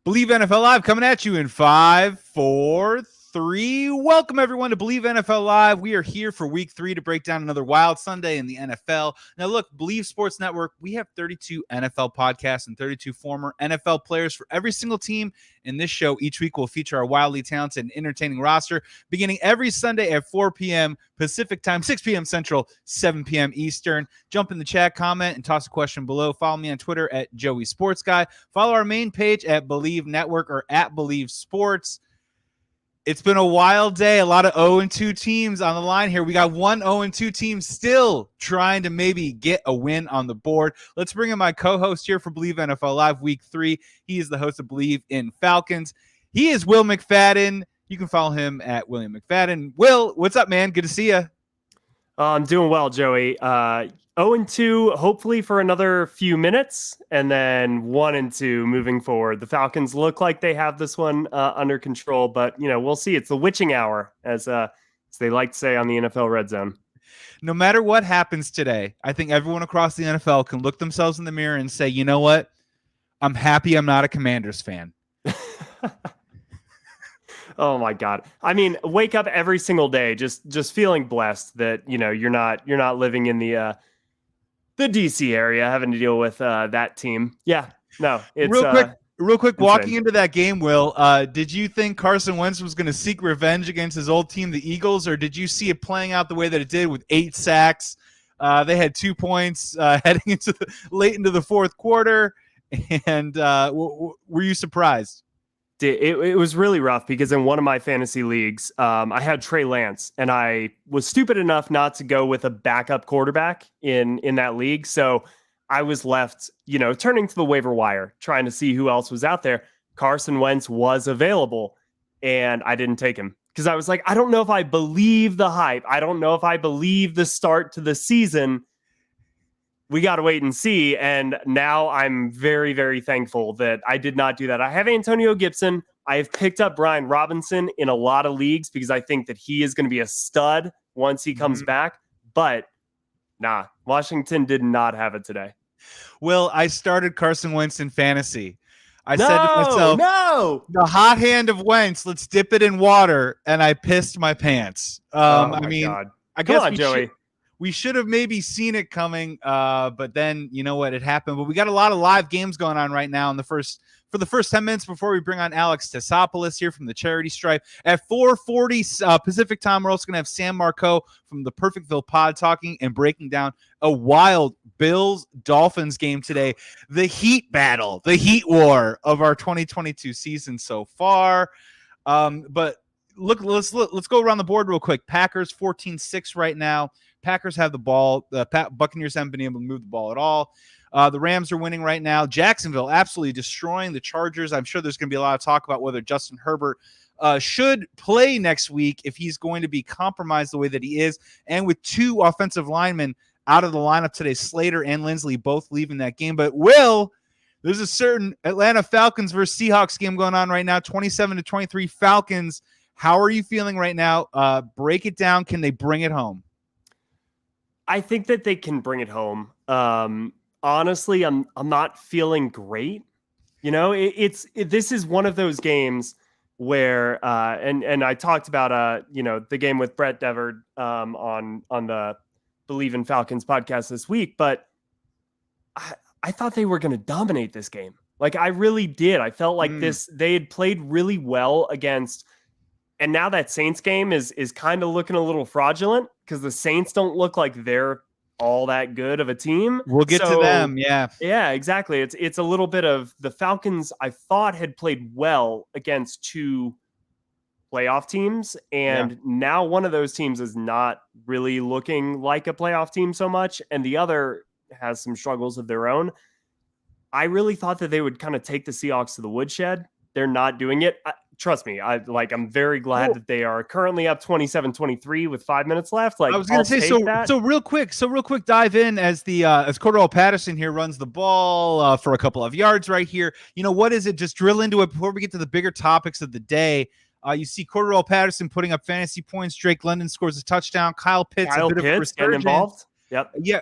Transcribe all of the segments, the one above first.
Bleav NFL Live coming at you in 5, 4, 3. Welcome everyone to Bleav NFL Live. We are here for week 3 to break down another wild Sunday in the NFL. Now look, Bleav Sports Network, we have 32 NFL podcasts and 32 former NFL players for every single team. In this show, each week will feature our wildly talented and entertaining roster beginning every Sunday at 4 p.m. Pacific time, 6 p.m. Central, 7 p.m. Eastern. Jump in the chat, comment, and toss a question below. Follow me on Twitter at Joey Sports Guy. Follow our main page at Bleav Network or at Bleav Sports. It's been a wild day. A lot of 0-2 teams on the line here. We got one 0-2 team still trying to maybe get a win on the board. Let's bring in my co-host here for Bleav NFL Live Week 3. He is the host of Bleav in Falcons. He is Will McFadden. You can follow him at William McFadden. Will, what's up, man? Good to see you. I'm doing well, Joey. 0-2, hopefully for another few minutes, and then 1-2 moving forward. The Falcons look like they have this one under control, but we'll see. It's the witching hour, as they like to say on the NFL Red Zone. No matter what happens today, I think everyone across the NFL can look themselves in the mirror and say, you know what? I'm happy I'm not a Commanders fan. Oh my God. I mean, wake up every single day just feeling blessed that, you're not living in the DC area having to deal with that team. Yeah. No, it's real quick walking into that game, Will, did you think Carson Wentz was going to seek revenge against his old team, the Eagles, or did you see it playing out the way that it did with 8 sacks? They had 2 points heading into late into the fourth quarter. And were you surprised? It was really rough because in one of my fantasy leagues, I had Trey Lance, and I was stupid enough not to go with a backup quarterback in that league. So I was left, turning to the waiver wire, trying to see who else was out there. Carson Wentz was available, and I didn't take him because I was like, I don't know if I believe the hype. I don't know if I believe the start to the season. We got to wait and see. And now I'm very, very thankful that I did not do that. I have Antonio Gibson. I have picked up Brian Robinson in a lot of leagues because I think that he is going to be a stud once he comes back. But nah, Washington did not have it today. Well, I started Carson Wentz in fantasy. I said to myself, no, the hot hand of Wentz, let's dip it in water. And I pissed my pants. God. I guess Joey. We should have maybe seen it coming, but then you know what? It happened. But we got a lot of live games going on right now for the first 10 minutes before we bring on Alex Tassopoulos here from the Charity Stripe. At 4:40 Pacific time, we're also going to have Sam Marcoux from the Perfectville pod talking and breaking down a wild Bills-Dolphins game today. The heat battle, the heat war of our 2022 season so far. But look, let's go around the board real quick. Packers 14-6 right now. Packers have the ball. The Buccaneers haven't been able to move the ball at all. The Rams are winning right now. Jacksonville absolutely destroying the Chargers. I'm sure there's going to be a lot of talk about whether Justin Herbert should play next week if he's going to be compromised the way that he is. And with 2 offensive linemen out of the lineup today, Slater and Lindsley both leaving that game. But there's a certain Atlanta Falcons versus Seahawks game going on right now, 27-23 Falcons. How are you feeling right now? Break it down. Can they bring it home? I think that they can bring it home. Honestly, I'm not feeling great. This is one of those games where and I talked about the game with Brett Devard on the Bleav in Falcons podcast this week, but I thought they were going to dominate this game. Like I really did. I felt like they had played really well against. And now that Saints game is kind of looking a little fraudulent because the Saints don't look like they're all that good of a team. We'll get to them. Yeah. Yeah, exactly. It's a little bit of the Falcons I thought had played well against 2 playoff teams. And now one of those teams is not really looking like a playoff team so much. And the other has some struggles of their own. I really thought that they would kind of take the Seahawks to the woodshed. They're not doing it. Trust me, I'm very glad that they are currently up 27-23 with 5 minutes left. Like I was going to say, so real quick, dive in as as Cordell Patterson here runs the ball for a couple of yards right here. What is it? Just drill into it before we get to the bigger topics of the day. You see Cordell Patterson putting up fantasy points. Drake London scores a touchdown. Kyle Pitts a bit of a getting involved. Yep. Yeah.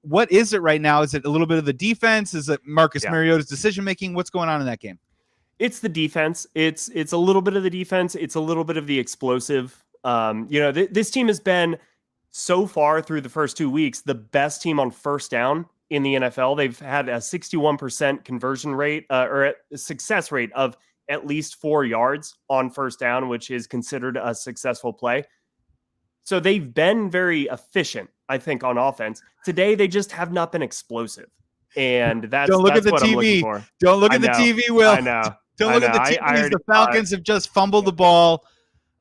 What is it right now? Is it a little bit of the defense? Is it Marcus Mariota's decision making? What's going on in that game? It's the defense. It's a little bit of the defense. It's a little bit of the explosive. This team has been so far through the first 2 weeks the best team on first down in the NFL. They've had a 61% conversion rate or a success rate of at least 4 yards on first down, which is considered a successful play. So they've been very efficient, I think, on offense. Today, they just have not been explosive. And that's Don't look that's at the what I'm looking TV. for. Don't look at the TV, Will. I know. Don't look at the TV. The Falcons have just fumbled the ball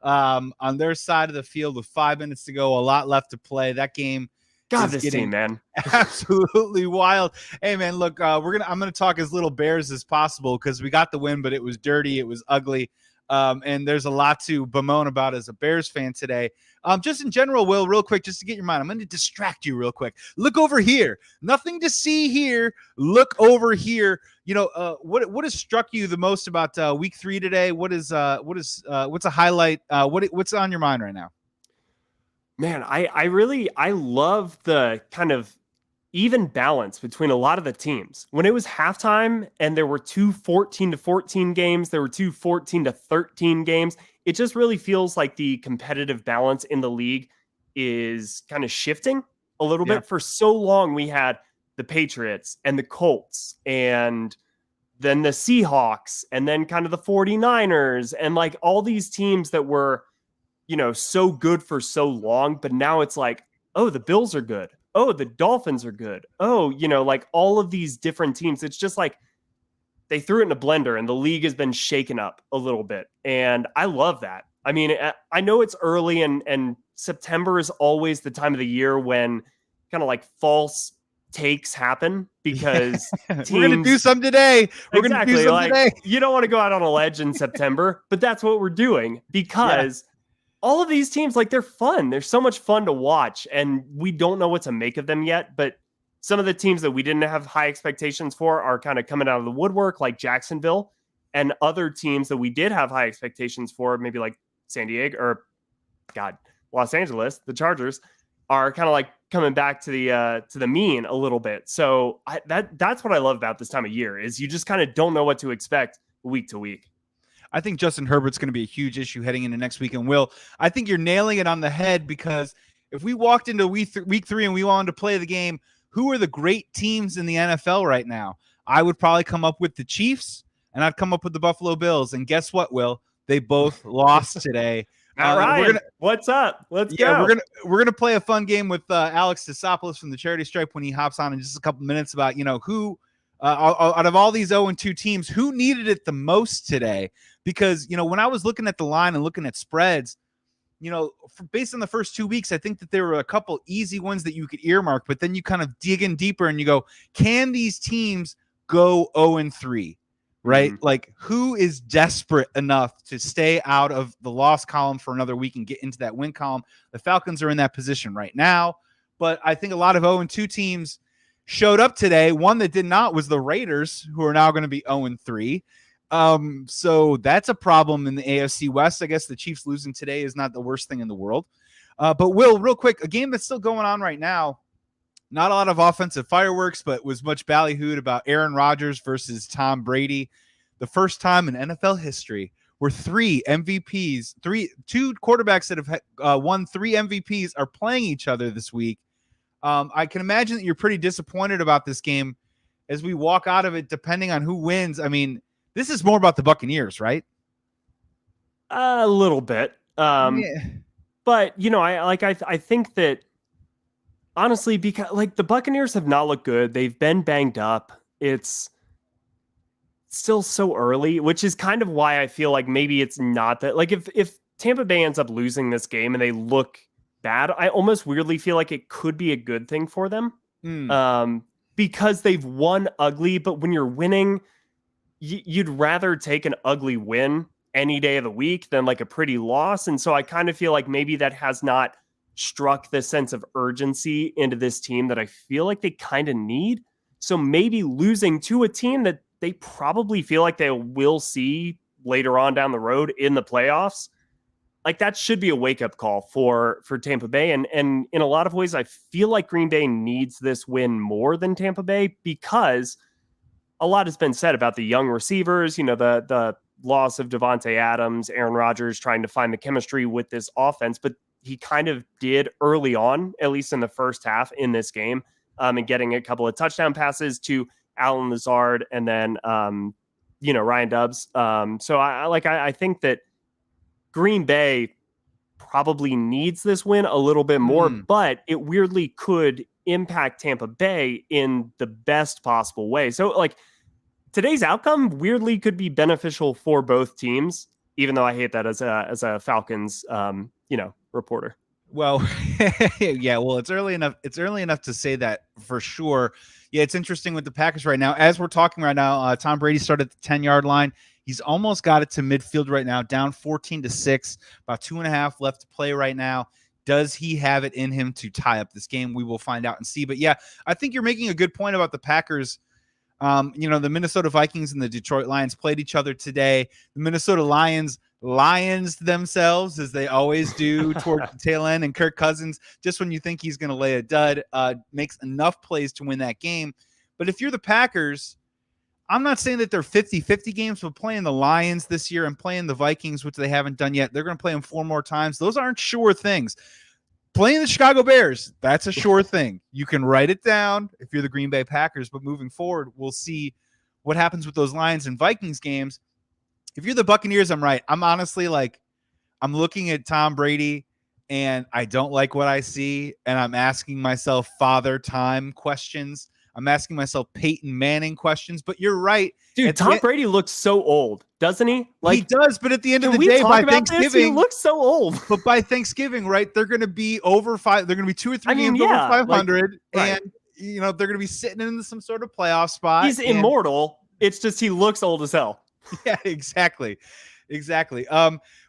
on their side of the field with 5 minutes to go, a lot left to play. That game this team, man. Absolutely wild. Hey, man, look, I'm gonna talk as little Bears as possible because we got the win, but it was dirty, it was ugly. And there's a lot to bemoan about as a Bears fan today. Just in general, Will, real quick, just to get your mind, I'm going to distract you real quick. Look over here. Nothing to see here. Look over here. What has struck you the most about week 3 today? What's a highlight? What's on your mind right now? Man, I love the kind of even balance between a lot of the teams. When it was halftime and there were 2 14-14 games, there were 2 14-13 games, it just really feels like the competitive balance in the league is kind of shifting a little bit. For so long, we had the Patriots and the Colts and then the Seahawks and then kind of the 49ers and like all these teams that were, so good for so long. But now it's like, oh, the Bills are good. Oh, the Dolphins are good. Oh, like all of these different teams. It's just like they threw it in a blender and the league has been shaken up a little bit. And I love that. I mean, I know it's early and September is always the time of the year when kind of like false takes happen because teams, we're going to do some today. We're going to do some today. You don't want to go out on a ledge in September, but that's what we're doing because all of these teams, like they're fun. They're so much fun to watch and we don't know what to make of them yet. But some of the teams that we didn't have high expectations for are kind of coming out of the woodwork like Jacksonville, and other teams that we did have high expectations for, maybe like San Diego or Los Angeles, the Chargers are kind of like coming back to the mean a little bit. So that's what I love about this time of year is you just kind of don't know what to expect week to week. I think Justin Herbert's going to be a huge issue heading into next week. And Will, I think you're nailing it on the head because if we walked into week 3 and we wanted to play the game, who are the great teams in the NFL right now? I would probably come up with the Chiefs and I'd come up with the Buffalo Bills. And guess what, Will? They both lost today. All right. What's up? Let's go. We're gonna play a fun game with Alex Tassopoulos from the Charity Stripe when he hops on in just a couple minutes about who out of all these 0-2 teams, who needed it the most today? Because when I was looking at the line and looking at spreads, based on the first 2 weeks, I think that there were a couple easy ones that you could earmark, but then you kind of dig in deeper and you go, can these teams go 0-3? Right? Mm-hmm. Like who is desperate enough to stay out of the loss column for another week and get into that win column? The Falcons are in that position right now, but I think a lot of 0-2 teams showed up today. One that did not was the Raiders, who are now going to be 0-3. So that's a problem in the AFC West. I guess the Chiefs losing today is not the worst thing in the world. But Will, real quick, a game that's still going on right now. Not a lot of offensive fireworks, but was much ballyhooed about Aaron Rodgers versus Tom Brady. The first time in NFL history where 3 MVPs, two quarterbacks that have won 3 MVPs are playing each other this week. I can imagine that you're pretty disappointed about this game as we walk out of it, depending on who wins. I mean, this is more about the Buccaneers, right? A little bit. But, I think that honestly, because like the Buccaneers have not looked good. They've been banged up. It's still so early, which is kind of why I feel like maybe it's not that. Like if Tampa Bay ends up losing this game and they look bad, I almost weirdly feel like it could be a good thing for them. Because they've won ugly. But when you're winning, you'd rather take an ugly win any day of the week than like a pretty loss. And so I kind of feel like maybe that has not struck the sense of urgency into this team that I feel like they kind of need. So maybe losing to a team that they probably feel like they will see later on down the road in the playoffs, like that should be a wake-up call for Tampa Bay. And in a lot of ways, I feel like Green Bay needs this win more than Tampa Bay because a lot has been said about the young receivers, the loss of Devontae Adams, Aaron Rodgers trying to find the chemistry with this offense, but he kind of did early on, at least in the first half in this game, and getting a couple of touchdown passes to Allen Lazard and then, Ryan Dubs. So I think that Green Bay probably needs this win a little bit more, but it weirdly could impact Tampa Bay in the best possible way. So today's outcome weirdly could be beneficial for both teams, even though I hate that as a Falcons, reporter. Well, yeah, well, it's early enough. It's early enough to say that for sure. Yeah, it's interesting with the Packers right now. As we're talking right now, Tom Brady started at the 10-yard line. He's almost got it to midfield right now, down 14-6, about 2.5 left to play right now. Does he have it in him to tie up this game? We will find out and see. But yeah, I think you're making a good point about the Packers. The Minnesota Vikings and the Detroit Lions played each other today. The Minnesota Lions themselves, as they always do toward the tail end. And Kirk Cousins, just when you think he's going to lay a dud, makes enough plays to win that game. But if you're the Packers, I'm not saying that they're 50-50 games, but playing the Lions this year and playing the Vikings, which they haven't done yet, they're going to play them 4 more times. Those aren't sure things. Playing the Chicago Bears, that's a sure thing. You can write it down if you're the Green Bay Packers, but moving forward, we'll see what happens with those Lions and Vikings games. If you're the Buccaneers, I'm right. I'm honestly I'm looking at Tom Brady and I don't like what I see. And I'm asking myself father time questions. I'm asking myself Peyton Manning questions, but you're right. Dude, Tom Brady looks so old, doesn't he? He does, but at the end of the day, by Thanksgiving, he looks so old. But by Thanksgiving, right, they're going to be over 5. They're going to be 2 or 3 games over 500, right. And they're going to be sitting in some sort of playoff spot. He's immortal. It's just he looks old as hell. Yeah, exactly.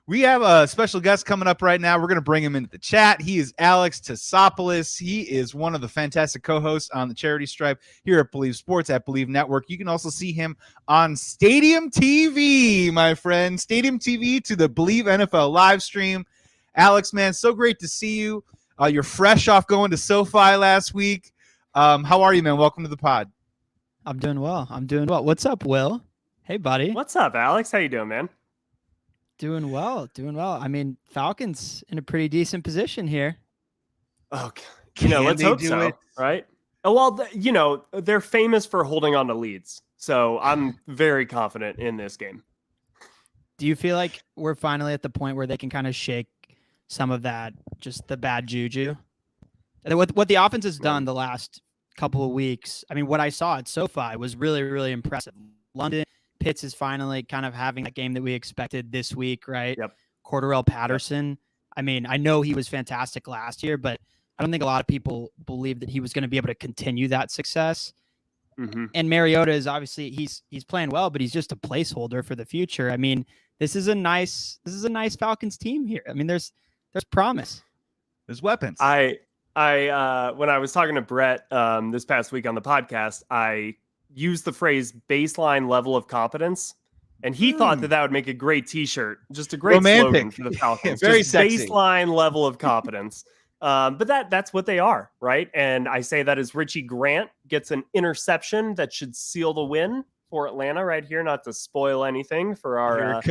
We have a special guest coming up right now. We're going to bring him into the chat. He is Alex Tassopoulos. He is one of the fantastic co-hosts on the Charity Stripe here at Bleav Sports at Bleav Network. You can also see him on Stadium TV, my friend. Stadium TV to the Bleav NFL live stream. Alex, man, so great to see you. You're fresh off going to SoFi last week. How are you, man? Welcome to the pod. I'm doing well. What's up, Will? Hey, buddy. What's up, Alex? How you doing, man? Doing well. I mean, Falcons in a pretty decent position here. Okay. Let's hope so, right? Well, they're famous for holding on to leads. So I'm very confident in this game. Do you feel like we're finally at the point where they can kind of shake some of that, just the bad juju? What the offense has done the last couple of weeks, I mean, what I saw at SoFi was really, really impressive. London, Pitts is finally kind of having that game that we expected this week, right? Yep. Cordarrelle Patterson. Yep. I mean, I know he was fantastic last year, but I don't think a lot of people believe that he was going to be able to continue that success. Mm-hmm. And Mariota is obviously he's playing well, but he's just a placeholder for the future. I mean, this is a nice Falcons team here. I mean, there's promise. There's weapons. I when I was talking to Brett this past week on the podcast, I used the phrase baseline level of competence, and he thought that would make a great t-shirt. Just a great slogan for the Falcons. Very just sexy. Baseline level of competence. But that's what they are, right? And I say that as Richie Grant gets an interception that should seal the win for Atlanta right here, not to spoil anything for our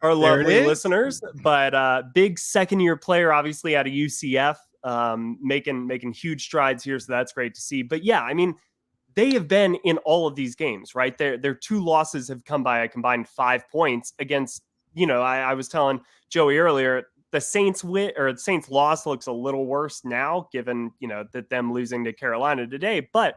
our lovely listeners. But big second-year player, obviously out of UCF, making huge strides here, so that's great to see. But yeah, I mean, they have been in all of these games, right? Their 2 losses have come by a combined 5 points against, I was telling Joey earlier, the Saints loss looks a little worse now, given, that them losing to Carolina today, but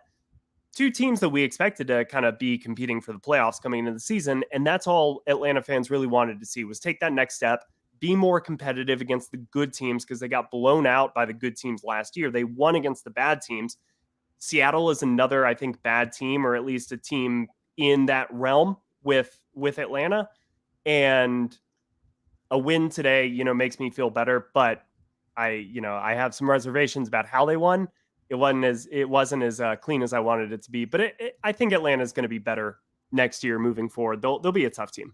2 teams that we expected to kind of be competing for the playoffs coming into the season. And that's all Atlanta fans really wanted to see, was take that next step, be more competitive against the good teams, because they got blown out by the good teams last year. They won against the bad teams. Seattle is another, I think, bad team, or at least a team in that realm with Atlanta. And a win today, makes me feel better, but I have some reservations about how they won. It wasn't as clean as I wanted it to be, but I think Atlanta is going to be better next year moving forward. They'll be a tough team.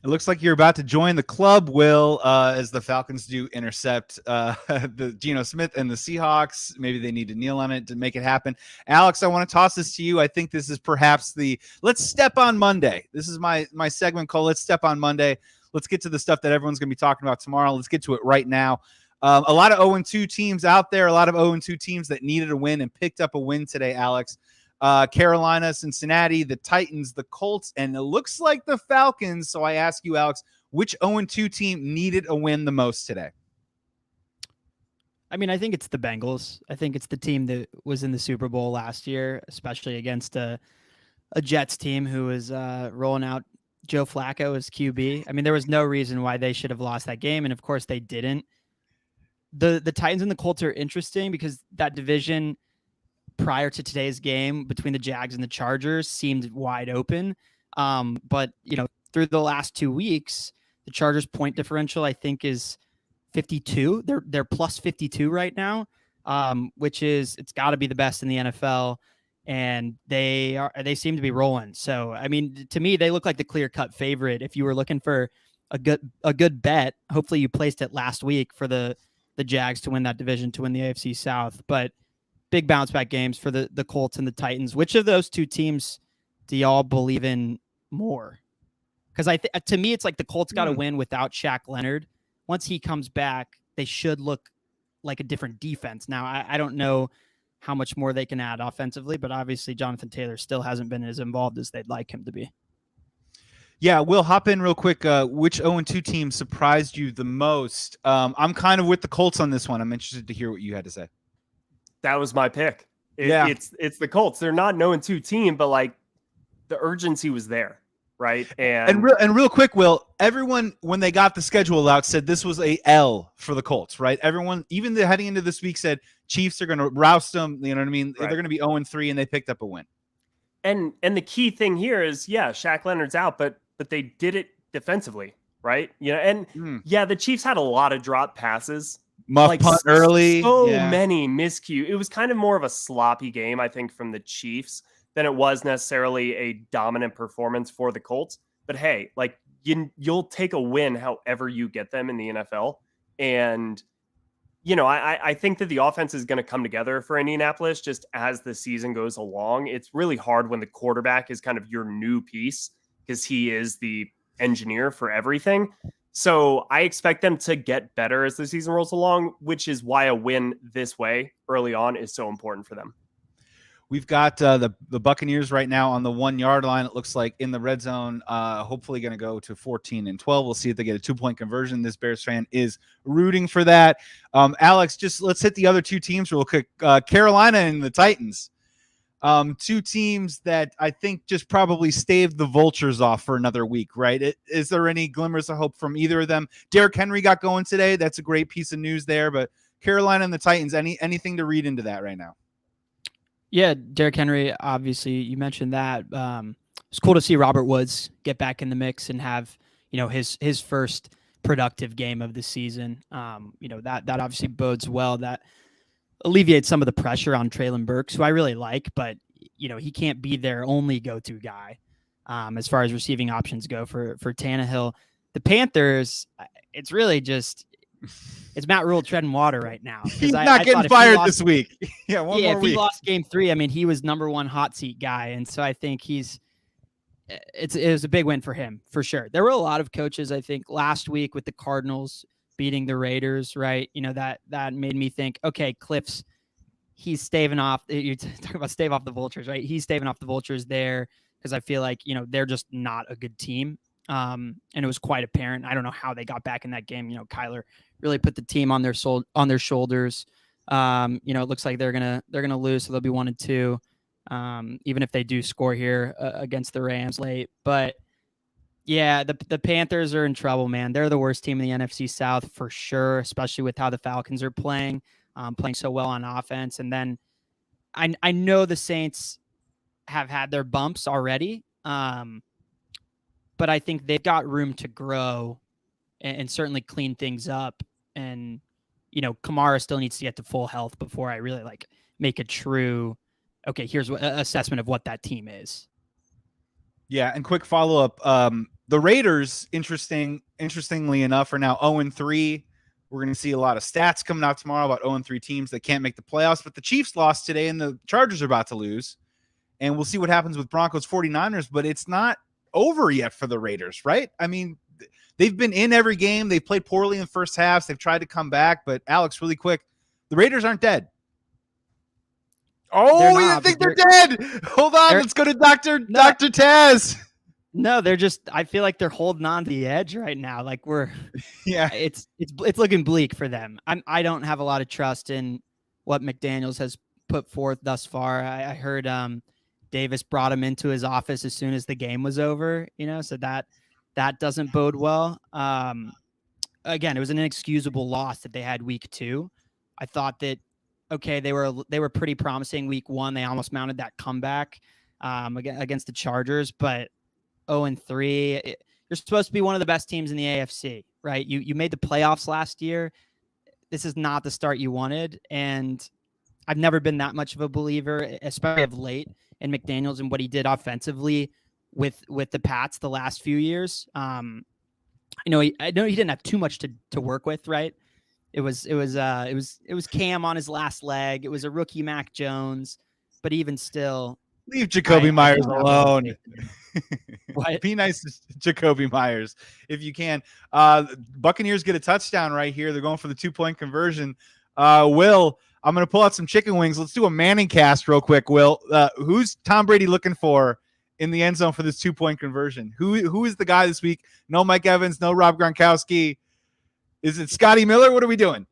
It looks like you're about to join the club, Will, as the Falcons do intercept the Geno Smith and the Seahawks. Maybe they need to kneel on it to make it happen. Alex, I want to toss this to you. I think this is perhaps Let's Step on Monday. This is my segment called Let's Step on Monday. Let's get to the stuff that everyone's going to be talking about tomorrow. Let's get to it right now. A lot of 0-2 teams out there, a lot of 0-2 teams that needed a win and picked up a win today, Alex. Carolina, Cincinnati, the Titans, the Colts, and it looks like the Falcons. So I ask you, Alex, which 0-2 team needed a win the most today? I mean, I think it's the Bengals. I think it's the team that was in the Super Bowl last year, especially against a Jets team who was rolling out Joe Flacco as QB. I mean, there was no reason why they should have lost that game, and of course they didn't. The Titans and the Colts are interesting because that division prior to today's game between the Jags and the Chargers seemed wide open. But, through the last 2 weeks, the Chargers point differential, I think, is 52. They're plus 52 right now, which is, it's got to be the best in the NFL. And they seem to be rolling. So, I mean, to me, they look like the clear-cut favorite. If you were looking for a good bet, hopefully you placed it last week for the Jags to win that division, to win the AFC South. But big bounce back games for the Colts and the Titans. Which of those two teams do y'all believe in more? Because to me, it's like the Colts got to win without Shaq Leonard. Once he comes back, they should look like a different defense. Now, I don't know how much more they can add offensively, but obviously Jonathan Taylor still hasn't been as involved as they'd like him to be. Yeah, we'll hop in real quick. Which 0-2 team surprised you the most? I'm kind of with the Colts on this one. I'm interested to hear what you had to say. That was my pick. Yeah. It's the Colts. They're not an 0-2 team, but like the urgency was there, right? And real quick, Will, everyone when they got the schedule out said this was a L for the Colts, right? Everyone, even heading into this week, said Chiefs are going to roust them. You know what I mean? Right. They're going to be 0-3, and they picked up a win. And the key thing here is, Shaq Leonard's out, but they did it defensively, right? The Chiefs had a lot of drop passes. Muff punt early. Many miscue. It was kind of more of a sloppy game, I think, from the Chiefs than it was necessarily a dominant performance for the Colts. But hey, like you'll take a win however you get them in the NFL. And, I think that the offense is going to come together for Indianapolis just as the season goes along. It's really hard when the quarterback is kind of your new piece because he is the engineer for everything. So I expect them to get better as the season rolls along, which is why a win this way early on is so important for them. We've got the Buccaneers right now on the 1 yard line. It looks like in the red zone, hopefully going to go to 14-12. We'll see if they get a 2-point conversion. This Bears fan is rooting for that. Alex, just let's hit the other two teams real quick. Carolina and the Titans. Two teams that I think just probably staved the vultures off for another week, right? Is there any glimmers of hope from either of them? Derrick Henry got going today. That's a great piece of news there. But Carolina and the Titans, anything to read into that right now? Yeah, Derrick Henry, obviously, you mentioned that. It's cool to see Robert Woods get back in the mix and have, his first productive game of the season. That obviously bodes well. That alleviates some of the pressure on Treylon Burks, who I really like, but, he can't be their only go-to guy as far as receiving options go for Tannehill. The Panthers, it's really just... It's Matt Rule treading water right now. He's not getting fired this week. One more if week. He lost game 3, I mean, he was number one hot seat guy. And so I think it was a big win for him, for sure. There were a lot of coaches, I think, last week with the Cardinals beating the Raiders, right? That made me think, okay, he's staving off. You're talking about stave off the vultures, right? He's staving off the vultures there because I feel like, they're just not a good team. And it was quite apparent. I don't know how they got back in that game. Kyler really put the team on their shoulders. It looks like they're gonna lose, so they'll be 1-2, even if they do score here against the Rams late. But yeah, the Panthers are in trouble, man. They're the worst team in the NFC South for sure, especially with how the Falcons are playing so well on offense. And then I know the Saints have had their bumps already. But I think they've got room to grow and certainly clean things up. And, Kamara still needs to get to full health before I really make a true, okay, here's what assessment of what that team is. Yeah. And quick follow-up, The Raiders, interestingly enough, are now 0-3. We're going to see a lot of stats coming out tomorrow about 0-3 teams that can't make the playoffs. But the Chiefs lost today, and the Chargers are about to lose. And we'll see what happens with Broncos 49ers, but it's not over yet for the Raiders, right? I mean, they've been in every game. They've played poorly in the first halves. They've tried to come back. But, Alex, really quick, the Raiders aren't dead. Oh, you think they're dead? Hold on. Let's go to Dr. Taz. No, they're just, I feel like they're holding on to the edge right now. Like it's looking bleak for them. I don't have a lot of trust in what McDaniels has put forth thus far. I heard Davis brought him into his office as soon as the game was over, so that doesn't bode well. Again, it was an inexcusable loss that they had week 2. I thought that, okay, they were pretty promising week 1. They almost mounted that comeback against the Chargers, but 0-3. You're supposed to be one of the best teams in the AFC, right? You made the playoffs last year. This is not the start you wanted, and I've never been that much of a believer, especially of late, in McDaniels and what he did offensively with the Pats the last few years. I know he didn't have too much to work with, right? It was Cam on his last leg. It was a rookie Mac Jones, but even still, leave Jacoby Myers alone. What? Be nice to Jacoby Myers if you can. Buccaneers get a touchdown right here. They're going for the 2-point conversion. Will, I'm going to pull out some chicken wings. Let's do a Manning cast real quick. Will, who's Tom Brady looking for in the end zone for this 2-point conversion? Who is the guy this week? No Mike Evans, no Rob Gronkowski. Is it Scotty Miller? What are we doing?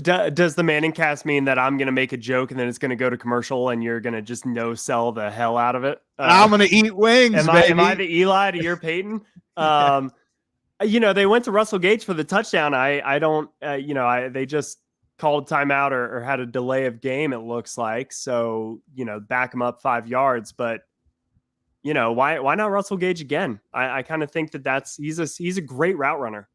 Does the Manning cast mean that I'm going to make a joke and then it's going to go to commercial and you're going to just no-sell the hell out of it? I'm going to eat wings, baby. Am I the Eli to your Peyton? They went to Russell Gage for the touchdown. They just called timeout or had a delay of game, it looks like. So, back him up 5 yards. But, why not Russell Gage again? I kind of think he's a great route runner.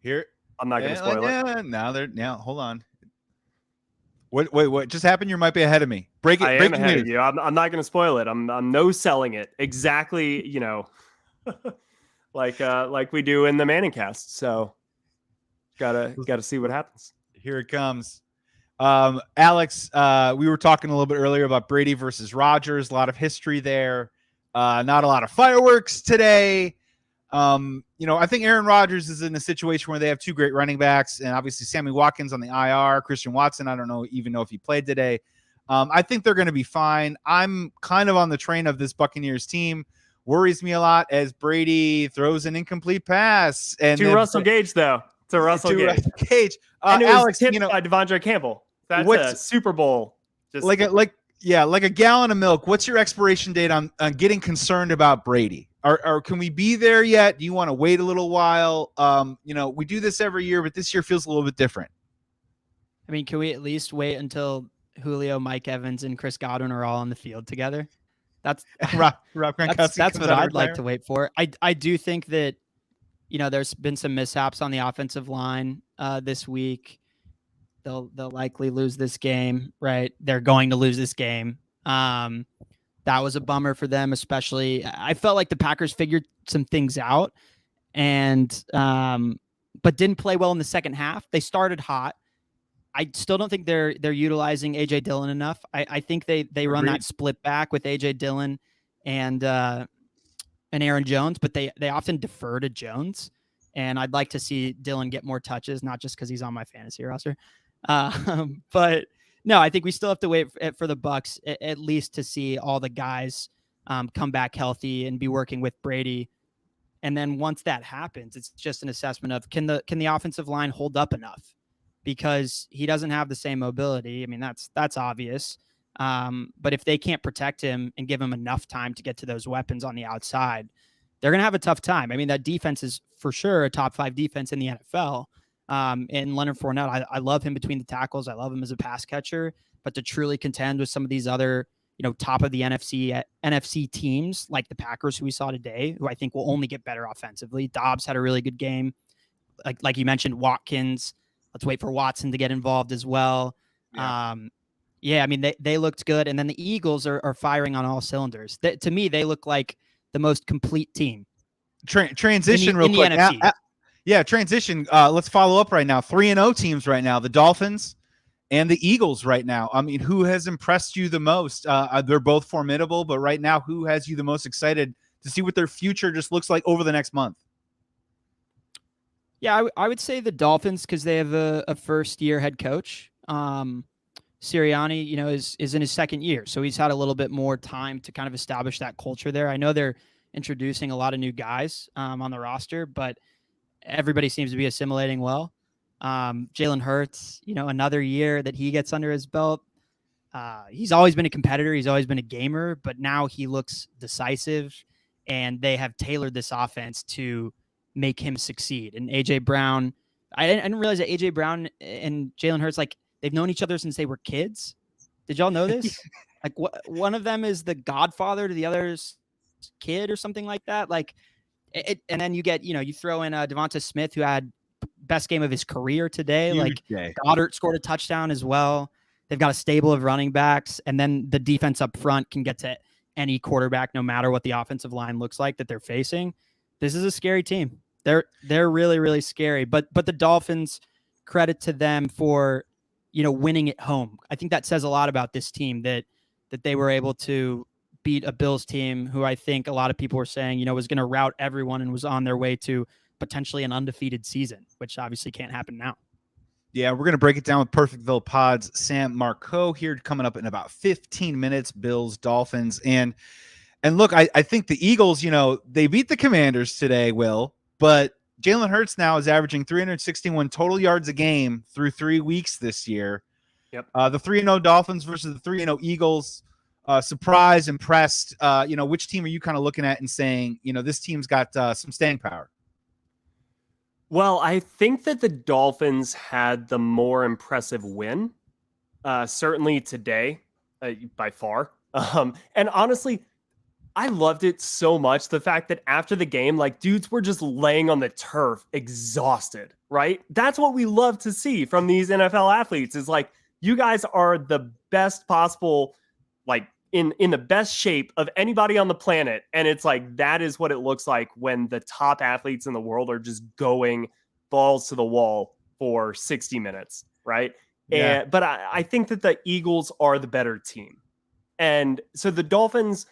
Here, I'm not going to spoil it. Now, hold on. What just happened? You might be ahead of me. Breaking ahead news. Of you. I'm not going to spoil it. I'm no selling it exactly. Like we do in the Manning cast. So gotta see what happens. Here it comes. Alex, we were talking a little bit earlier about Brady versus Rodgers. A lot of history there. Not a lot of fireworks today. I think Aaron Rodgers is in a situation where they have 2 great running backs, and obviously Sammy Watkins on the IR, Christian Watson. I don't even know if he played today. I think they're going to be fine. I'm kind of on the train of this Buccaneers team. Worries me a lot as Brady throws an incomplete pass. And to Russell Gage, though. To Russell Gage. And it Alex, was tipped by Devondre Campbell. That's a Super Bowl. Just like a gallon of milk. What's your expiration date on getting concerned about Brady? Or can we be there yet? Do you want to wait a little while? We do this every year, but this year feels a little bit different. I mean, can we at least wait until Julio, Mike Evans, and Chris Godwin are all on the field together? That's Rob Gronkowski. That's what I'd like to wait for. I do think that, there's been some mishaps on the offensive line this week. They'll likely lose this game, right? They're going to lose this game. That was a bummer for them, especially. I felt like the Packers figured some things out, but didn't play well in the second half. They started hot. I still don't think they're utilizing AJ Dillon enough. I think they run that split back with AJ Dillon and Aaron Jones, but they often defer to Jones. And I'd like to see Dillon get more touches, not just because he's on my fantasy roster, but. No, I think we still have to wait for the Bucs at least to see all the guys come back healthy and be working with Brady. And then once that happens, it's just an assessment of can the offensive line hold up enough, because he doesn't have the same mobility. I mean, that's obvious. But if they can't protect him and give him enough time to get to those weapons on the outside, they're going to have a tough time. I mean, that defense is for sure a top 5 defense in the NFL. And Leonard Fournette, I love him between the tackles. I love him as a pass catcher, but to truly contend with some of these other, top of the NFC teams like the Packers, who we saw today, who I think will only get better offensively. Dobbs had a really good game. Like you mentioned, Watkins. Let's wait for Watson to get involved as well. Yeah. Yeah, I mean they looked good, and then the Eagles are firing on all cylinders. To me, they look like the most complete team Transition real in the quick. NFC. Yeah, transition. Let's follow up right now. 3-0 teams right now. The Dolphins and the Eagles right now. I mean, who has impressed you the most? They're both formidable, but right now, who has you the most excited to see what their future just looks like over the next month? Yeah, I would say the Dolphins because they have a first-year head coach. Sirianni, is in his second year, so he's had a little bit more time to kind of establish that culture there. I know they're introducing a lot of new guys on the roster, but everybody seems to be assimilating well. Jalen Hurts, another year that he gets under his belt. He's always been a competitor. He's always been a gamer, but now he looks decisive, and they have tailored this offense to make him succeed. And A.J. Brown, I didn't realize that A.J. Brown and Jalen Hurts, they've known each other since they were kids. Did y'all know this? One of them is the godfather to the other's kid or something like that. And then you get, you throw in Devonta Smith, who had best game of his career today. Huge day. Goddard scored a touchdown as well. They've got a stable of running backs, and then the defense up front can get to any quarterback, no matter what the offensive line looks like that they're facing. This is a scary team. They're really, really scary. But the Dolphins, credit to them for winning at home. I think that says a lot about this team that they were able to beat a Bills team who I think a lot of people were saying, was going to rout everyone and was on their way to potentially an undefeated season, which obviously can't happen now. Yeah, we're going to break it down with Perfectville Pod's Sam Marcoux here coming up in about 15 minutes, Bills, Dolphins. And look, I think the Eagles, they beat the Commanders today, Will, but Jalen Hurts now is averaging 361 total yards a game through 3 weeks this year. Yep. The 3-0 Dolphins versus the 3-0 Eagles. Surprised, impressed. Which team are you kind of looking at and saying, this team's got some staying power? Well, I think that the Dolphins had the more impressive win, certainly today, by far. And honestly, I loved it so much. The fact that after the game, dudes were just laying on the turf, exhausted, right? That's what we love to see from these NFL athletes is you guys are the best possible, in the best shape of anybody on the planet. And it's that is what it looks like when the top athletes in the world are just going balls to the wall for 60 minutes, right? Yeah. But I think that the Eagles are the better team. And so the Dolphins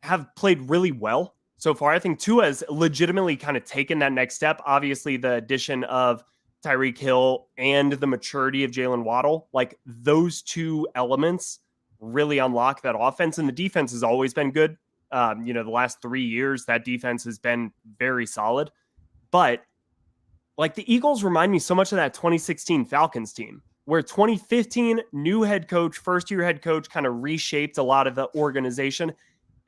have played really well so far. I think Tua has legitimately kind of taken that next step. Obviously, the addition of Tyreek Hill and the maturity of Jalen Waddle, those two elements really unlock that offense. And the defense has always been good. The last 3 years, that defense has been very solid. But the Eagles remind me so much of that 2016 Falcons team, where 2015 new head coach, first-year head coach kind of reshaped a lot of the organization.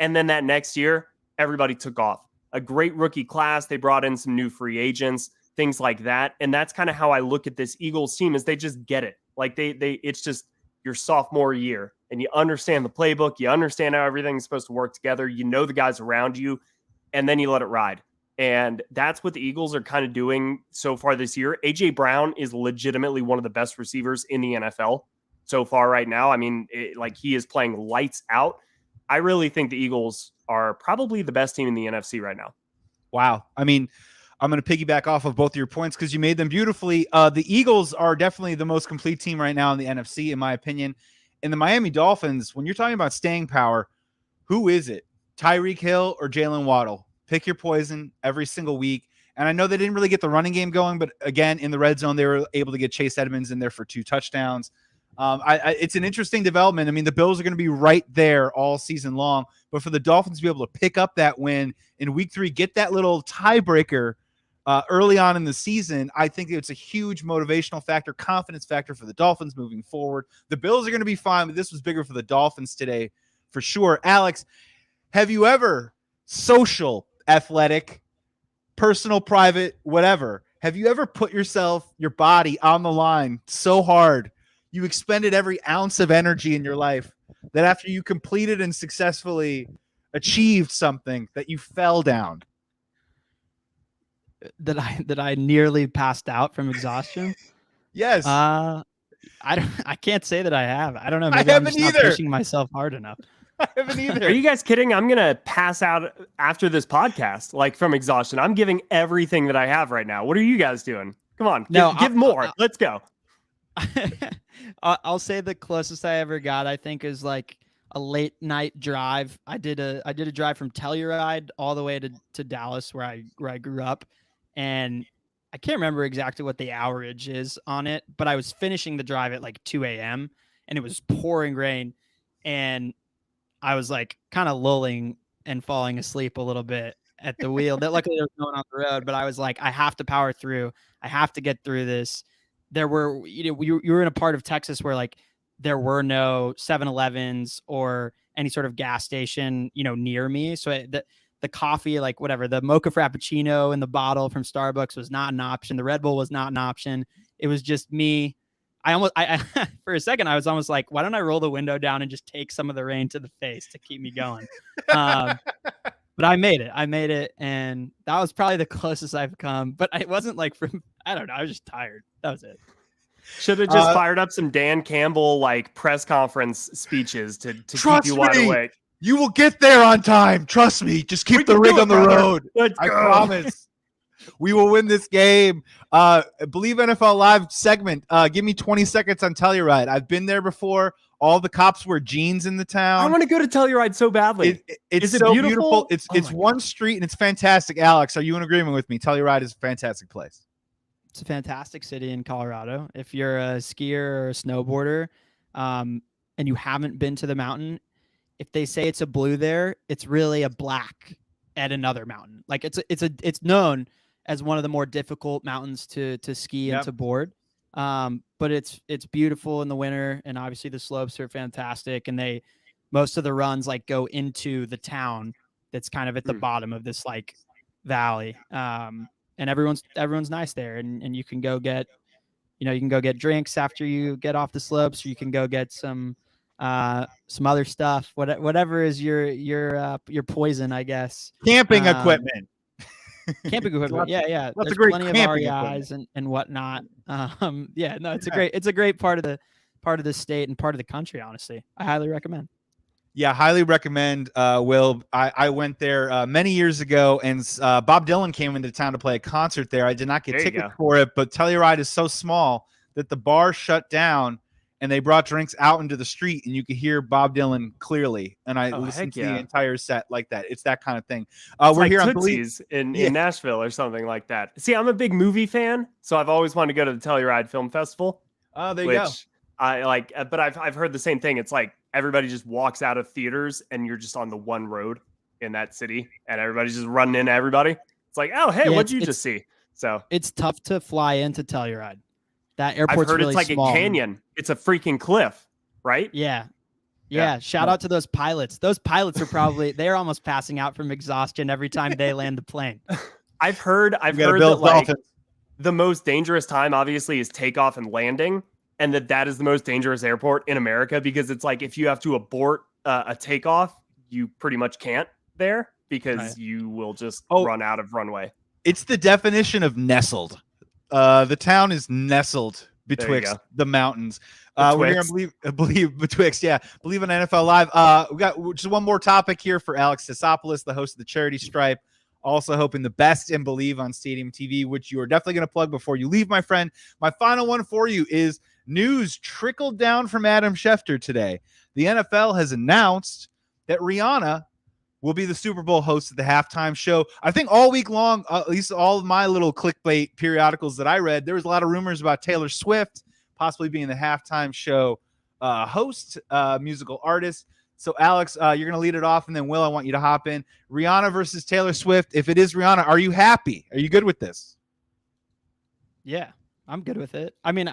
And then that next year, everybody took off. A great rookie class. They brought in some new free agents, things like that. And that's kind of how I look at this Eagles team is they just get it. It's just your sophomore year and you understand the playbook. You understand how everything's supposed to work together. You know the guys around you, and then you let it ride. And that's what the Eagles are kind of doing so far this year. A.J. Brown is legitimately one of the best receivers in the NFL so far right now. I mean, he is playing lights out. I really think the Eagles are probably the best team in the NFC right now. Wow. I mean, I'm going to piggyback off of both of your points because you made them beautifully. The Eagles are definitely the most complete team right now in the NFC, in my opinion. And the Miami Dolphins, when you're talking about staying power, who is it? Tyreek Hill or Jalen Waddle? Pick your poison every single week. And I know they didn't really get the running game going, but again, in the red zone, they were able to get Chase Edmonds in there for 2 touchdowns. It's an interesting development. I mean, the Bills are going to be right there all season long, but for the Dolphins to be able to pick up that win in week 3, get that little tiebreaker early on in the season, I think it's a huge motivational factor, confidence factor for the Dolphins moving forward. The Bills are going to be fine, but this was bigger for the Dolphins today for sure. Alex, have you ever social, athletic, personal, private, whatever, have you ever put your body on the line so hard you expended every ounce of energy in your life that after you completed and successfully achieved something that you fell down? That I nearly passed out from exhaustion? Yes. I can't say that I have. I don't know. I Maybe I'm haven't just not either. pushing myself hard enough. I haven't either. Are you guys kidding? I'm going to pass out after this podcast, like from exhaustion. I'm giving everything that I have right now. What are you guys doing? Come on, give more. Let's go. I'll say the closest I ever got, I think, is like a late night drive. I did a drive from Telluride all the way to Dallas, where I grew up, and I can't remember exactly what the hourage is on it, but I was finishing the drive at like 2 a.m. and it was pouring rain, and I was like kind of lulling and falling asleep a little bit at the wheel. That luckily there was no one on the road, but I was like, I have to power through. I have to get through this. There were, you were in a part of Texas where like there were no 7-Elevens or any sort of gas station, near me. So the coffee, like whatever, the mocha frappuccino in the bottle from Starbucks was not an option. The Red Bull was not an option. It was just me. I for a second, I was almost like, why don't I roll the window down and just take some of the rain to the face to keep me going? But I made it. And that was probably the closest I've come, but it wasn't like I don't know. I was just tired. That was it. Should have just fired up some Dan Campbell, like press conference speeches to keep you wide awake. You will get there on time. Trust me. Just keep the rig on the road. I promise. We will win this game. Bleav NFL Live segment. Give me 20 seconds on Telluride. I've been there before. All the cops wear jeans in the town. I want to go to Telluride so badly. It's so beautiful. It's one street and it's fantastic. Alex, are you in agreement with me? Telluride is a fantastic place. It's a fantastic city in Colorado. If you're a skier or a snowboarder, and you haven't been to the mountain, if they say it's a blue there, it's really a black at another mountain. Like it's known as one of the more difficult mountains to ski and to board. But it's beautiful in the winter, and obviously the slopes are fantastic, and most of the runs like go into the town that's kind of at the bottom of this like valley. And everyone's nice there, and you can go get drinks after you get off the slopes, or you can go get some other stuff, whatever is your poison, I guess. Camping equipment. Camping equipment. Yeah. That's There's a great plenty of REIs and whatnot. It's a great part of the state and part of the country, honestly. I highly recommend. Yeah, highly recommend, Will. I went there many years ago, and Bob Dylan came into town to play a concert there. I did not get tickets for it, but Telluride is so small that the bar shut down, and they brought drinks out into the street, and you could hear Bob Dylan clearly. And I listened to the entire set like that. It's that kind of thing. We're like here on Tootsie's in Nashville or something like that. See, I'm a big movie fan, so I've always wanted to go to the Telluride Film Festival. Oh, there you go. I like, but I've heard the same thing. It's like everybody just walks out of theaters, and you're just on the one road in that city, and everybody's just running into everybody. It's like, oh, hey, what'd you just see? So it's tough to fly into Telluride. That airport's I've heard really it's like small. a canyon. It's a freaking cliff, right? Yeah. Shout out to those pilots. Those pilots are they're almost passing out from exhaustion every time they land the plane. I've heard that like the most dangerous time obviously is takeoff and landing, and that is the most dangerous airport in America, because it's like if you have to abort a takeoff, you pretty much can't there because you will just run out of runway. It's the definition of nestled. The town is nestled betwixt the mountains. We're here on Bleav betwixt. Yeah, Bleav on NFL Live. We got just one more topic here for Alex Tassopoulos, the host of the Charity Stripe. Also hoping the best in Bleav on Stadium TV, which you are definitely going to plug before you leave, my friend. My final one for you is news trickled down from Adam Schefter today. The NFL has announced that Rihanna will be the Super Bowl host of the halftime show. I think all week long, at least all of my little clickbait periodicals that I read, there was a lot of rumors about Taylor Swift possibly being the halftime show host, musical artist. So, Alex, you're going to lead it off, and then, Will, I want you to hop in. Rihanna versus Taylor Swift. If it is Rihanna, are you happy? Are you good with this? Yeah, I'm good with it. I mean,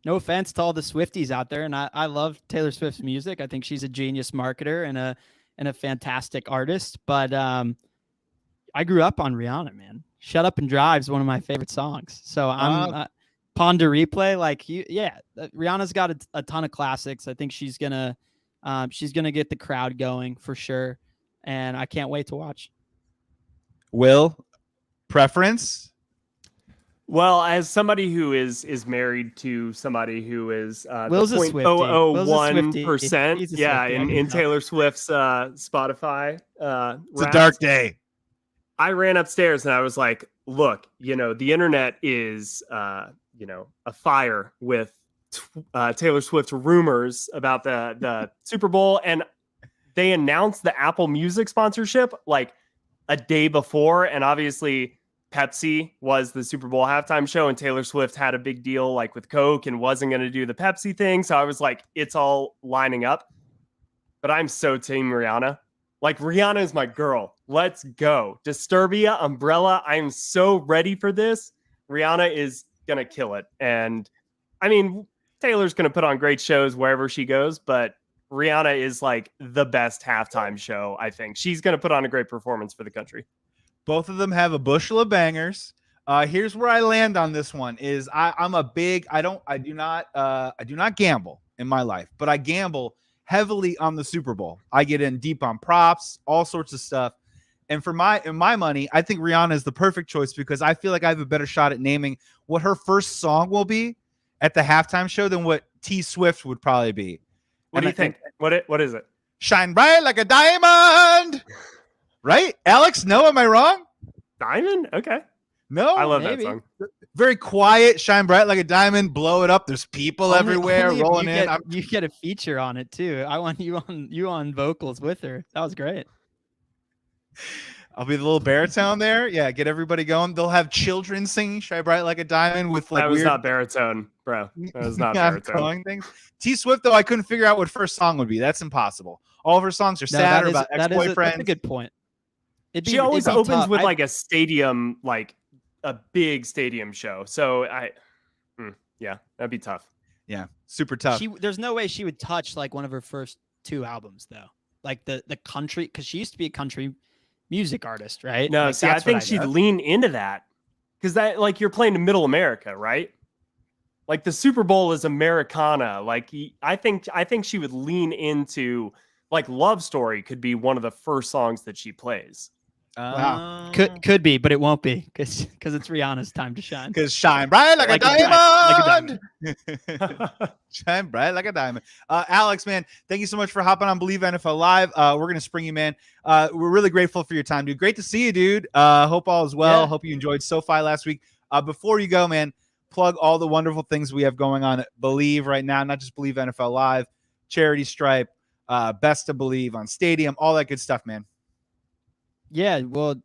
no offense to all the Swifties out there, and I love Taylor Swift's music. I think she's a genius marketer and a fantastic artist. But I grew up on Rihanna, man. Shut Up and Drive is one of my favorite songs. So I'm Ponder Replay. Rihanna's got a ton of classics. I think she's gonna get the crowd going for sure, and I can't wait to watch. Will, preference? Well, as somebody who is married to somebody who is Will's a Swiftie. Will's a Swiftie. 0.001%, He's a yeah, Swiftie, I can in tell. Taylor Swift's Spotify It's a dark day. I ran upstairs and I was like, look, the internet is, a fire with Taylor Swift rumors about the Super Bowl. And they announced the Apple Music sponsorship like a day before. And obviously Pepsi was the Super Bowl halftime show, and Taylor Swift had a big deal like with Coke and wasn't going to do the Pepsi thing. So I was like, it's all lining up. But I'm so team Rihanna. Like, Rihanna is my girl. Let's go. Disturbia, Umbrella. I am so ready for this. Rihanna is going to kill it. And I mean, Taylor's going to put on great shows wherever she goes, but Rihanna is like the best halftime show, I think. She's going to put on a great performance for the country. Both of them have a bushel of bangers. Here's where I land on this one is I do not gamble in my life, but I gamble heavily on the Super Bowl. I get in deep on props, all sorts of stuff. And for my money, I think Rihanna is the perfect choice because I feel like I have a better shot at naming what her first song will be at the halftime show than what T Swift would probably be. What do you think? What is it? Shine bright like a diamond. Right? Alex, no, am I wrong? Diamond? Okay. No, I love that song. Very quiet, shine bright like a diamond, blow it up. There's people everywhere rolling in. You get a feature on it too. I want you on vocals with her. That was great. I'll be the little baritone there. Yeah, get everybody going. They'll have children singing "Shine Bright Like a Diamond" with like. That was not baritone, bro. That was not baritone. Things. T Swift though, I couldn't figure out what first song would be. That's impossible. All of her songs are sad or about ex-boyfriends. That's a good point. She always opens with like a stadium, like a big stadium show. So yeah, that'd be tough. Yeah, super tough. There's no way she would touch like one of her first two albums though, like the country, because she used to be a country music artist, right? No, like, see, I think she'd lean into that because that like you're playing to Middle America, right? Like the Super Bowl is Americana. Like I think she would lean into like Love Story could be one of the first songs that she plays. Wow. Could be, but it won't be because it's Rihanna's time to shine. Because shine bright like a diamond. Shine bright like a diamond. Alex, man, thank you so much for hopping on Bleav NFL Live. We're gonna spring you, man. We're really grateful for your time, dude. Great to see you, dude. Hope all is well. Yeah. Hope you enjoyed SoFi last week. Before you go, man, plug all the wonderful things we have going on at Bleav right now. Not just Bleav NFL Live, Charity Stripe, Best of Bleav on Stadium, all that good stuff, man. Yeah, well,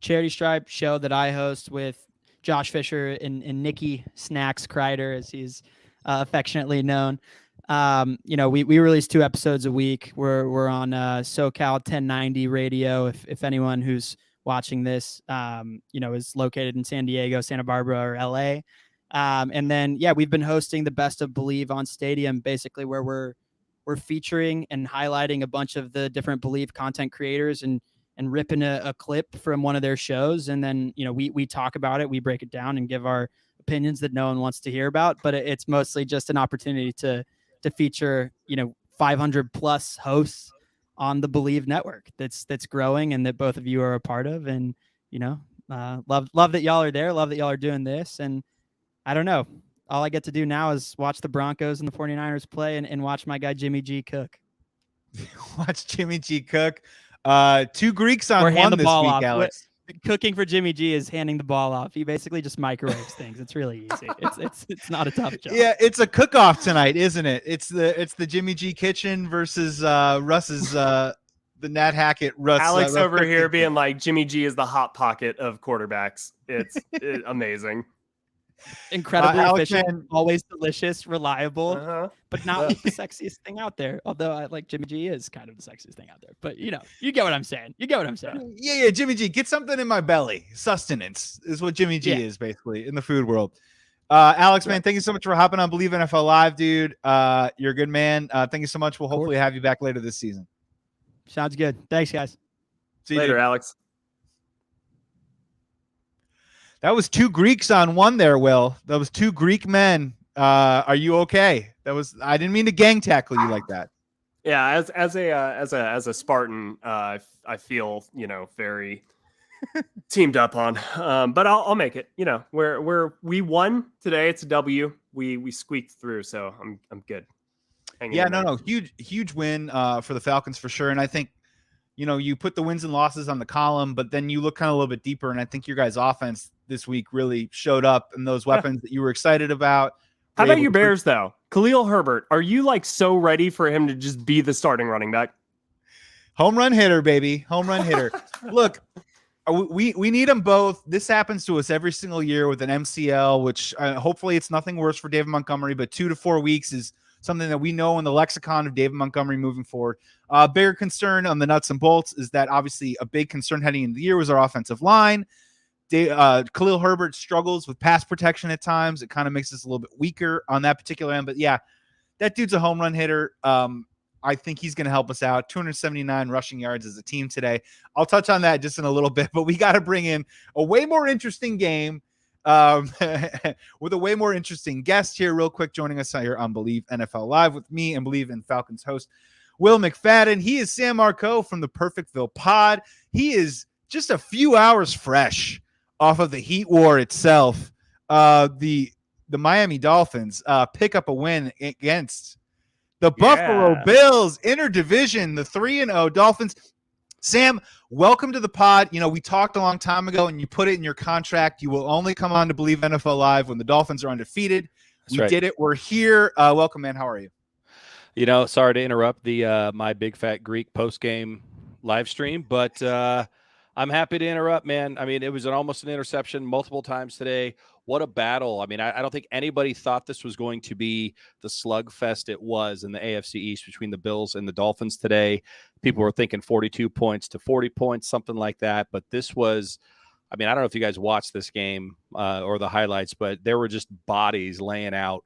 Charity Stripe show that I host with Josh Fisher and Nikki Snacks Kreider, as he's affectionately known. We release 2 episodes a week. We're on SoCal 1090 radio. If anyone who's watching this, is located in San Diego, Santa Barbara, or LA. And then, we've been hosting the Best of Bleav on Stadium, basically where we're featuring and highlighting a bunch of the different Bleav content creators and ripping a clip from one of their shows. And then, we talk about it, we break it down and give our opinions that no one wants to hear about, but it's mostly just an opportunity to feature, 500 plus hosts on the Bleav network that's growing and that both of you are a part of. And, love that y'all are there. Love that y'all are doing this. And I don't know, all I get to do now is watch the Broncos and the 49ers play and watch my guy, Jimmy G, cook. Watch Jimmy G cook. 2 Greeks on one this week, off. Alex. Cooking for Jimmy G is handing the ball off. He basically just microwaves things. It's really easy. It's not a tough job. Yeah, it's a cook-off tonight, isn't it? It's the Jimmy G kitchen versus Russ's the Nat Hackett. Russ. Alex over here being like Jimmy G is the hot pocket of quarterbacks. It's amazing. Incredibly efficient, always delicious, reliable, but not the sexiest thing out there. Although I like Jimmy G is kind of the sexiest thing out there. But you get what I'm saying. Yeah, Jimmy G, get something in my belly. Sustenance is what Jimmy G is basically in the food world. Alex, man, thank you so much for hopping on Bleav NFL Live, dude. You're a good man. Thank you so much. We'll hopefully have you back later this season. Sounds good. Thanks, guys. See you later, Alex. That was 2 Greeks on one there, Will. That was 2 Greek men. Are you okay? I didn't mean to gang tackle you like that. Yeah, as a Spartan, I feel, very teamed up on. But I'll make it. You know, we won today. It's a W. We squeaked through, so I'm good. Yeah, no, huge win for the Falcons for sure. And I think, you know, you put the wins and losses on the column, but then you look kind of a little bit deeper. And I think your guys' offense this week really showed up, and those weapons that you were excited about. How about your Bears, though? Khalil Herbert, are you like so ready for him to just be the starting running back? Home run hitter, baby. Home run hitter. Look, we need them both. This happens to us every single year with an MCL, which hopefully it's nothing worse for David Montgomery, but 2 to 4 weeks is something that we know in the lexicon of David Montgomery moving forward. Bigger concern on the nuts and bolts is that obviously a big concern heading into the year was our offensive line. Khalil Herbert struggles with pass protection at times. It kind of makes us a little bit weaker on that particular end. But yeah, that dude's a home run hitter. I think he's going to help us out. 279 rushing yards as a team today. I'll touch on that just in a little bit, but we got to bring in a way more interesting game with a way more interesting guest here real quick, joining us here on Bleav NFL Live with me and Bleav and Falcons host Will McFadden. He is Sam Marcoux from the Perfectville pod. He is just a few hours fresh off of the Heat War itself. The Miami Dolphins pick up a win against the Buffalo Bills, interdivision, the 3-0 Dolphins. Sam, welcome to the pod. You know, we talked a long time ago, and you put it in your contract. You will only come on to Bleav NFL Live when the Dolphins are undefeated. We did it. We're here. Welcome, man. How are you? You know, sorry to interrupt the my Big Fat Greek post-game live stream, but I'm happy to interrupt, man. I mean, it was almost an interception multiple times today. What a battle. I mean, I don't think anybody thought this was going to be the slugfest it was in the AFC East between the Bills and the Dolphins today. People were thinking 42 points to 40 points, something like that. But this was, I mean, I don't know if you guys watched this game or the highlights, but there were just bodies laying out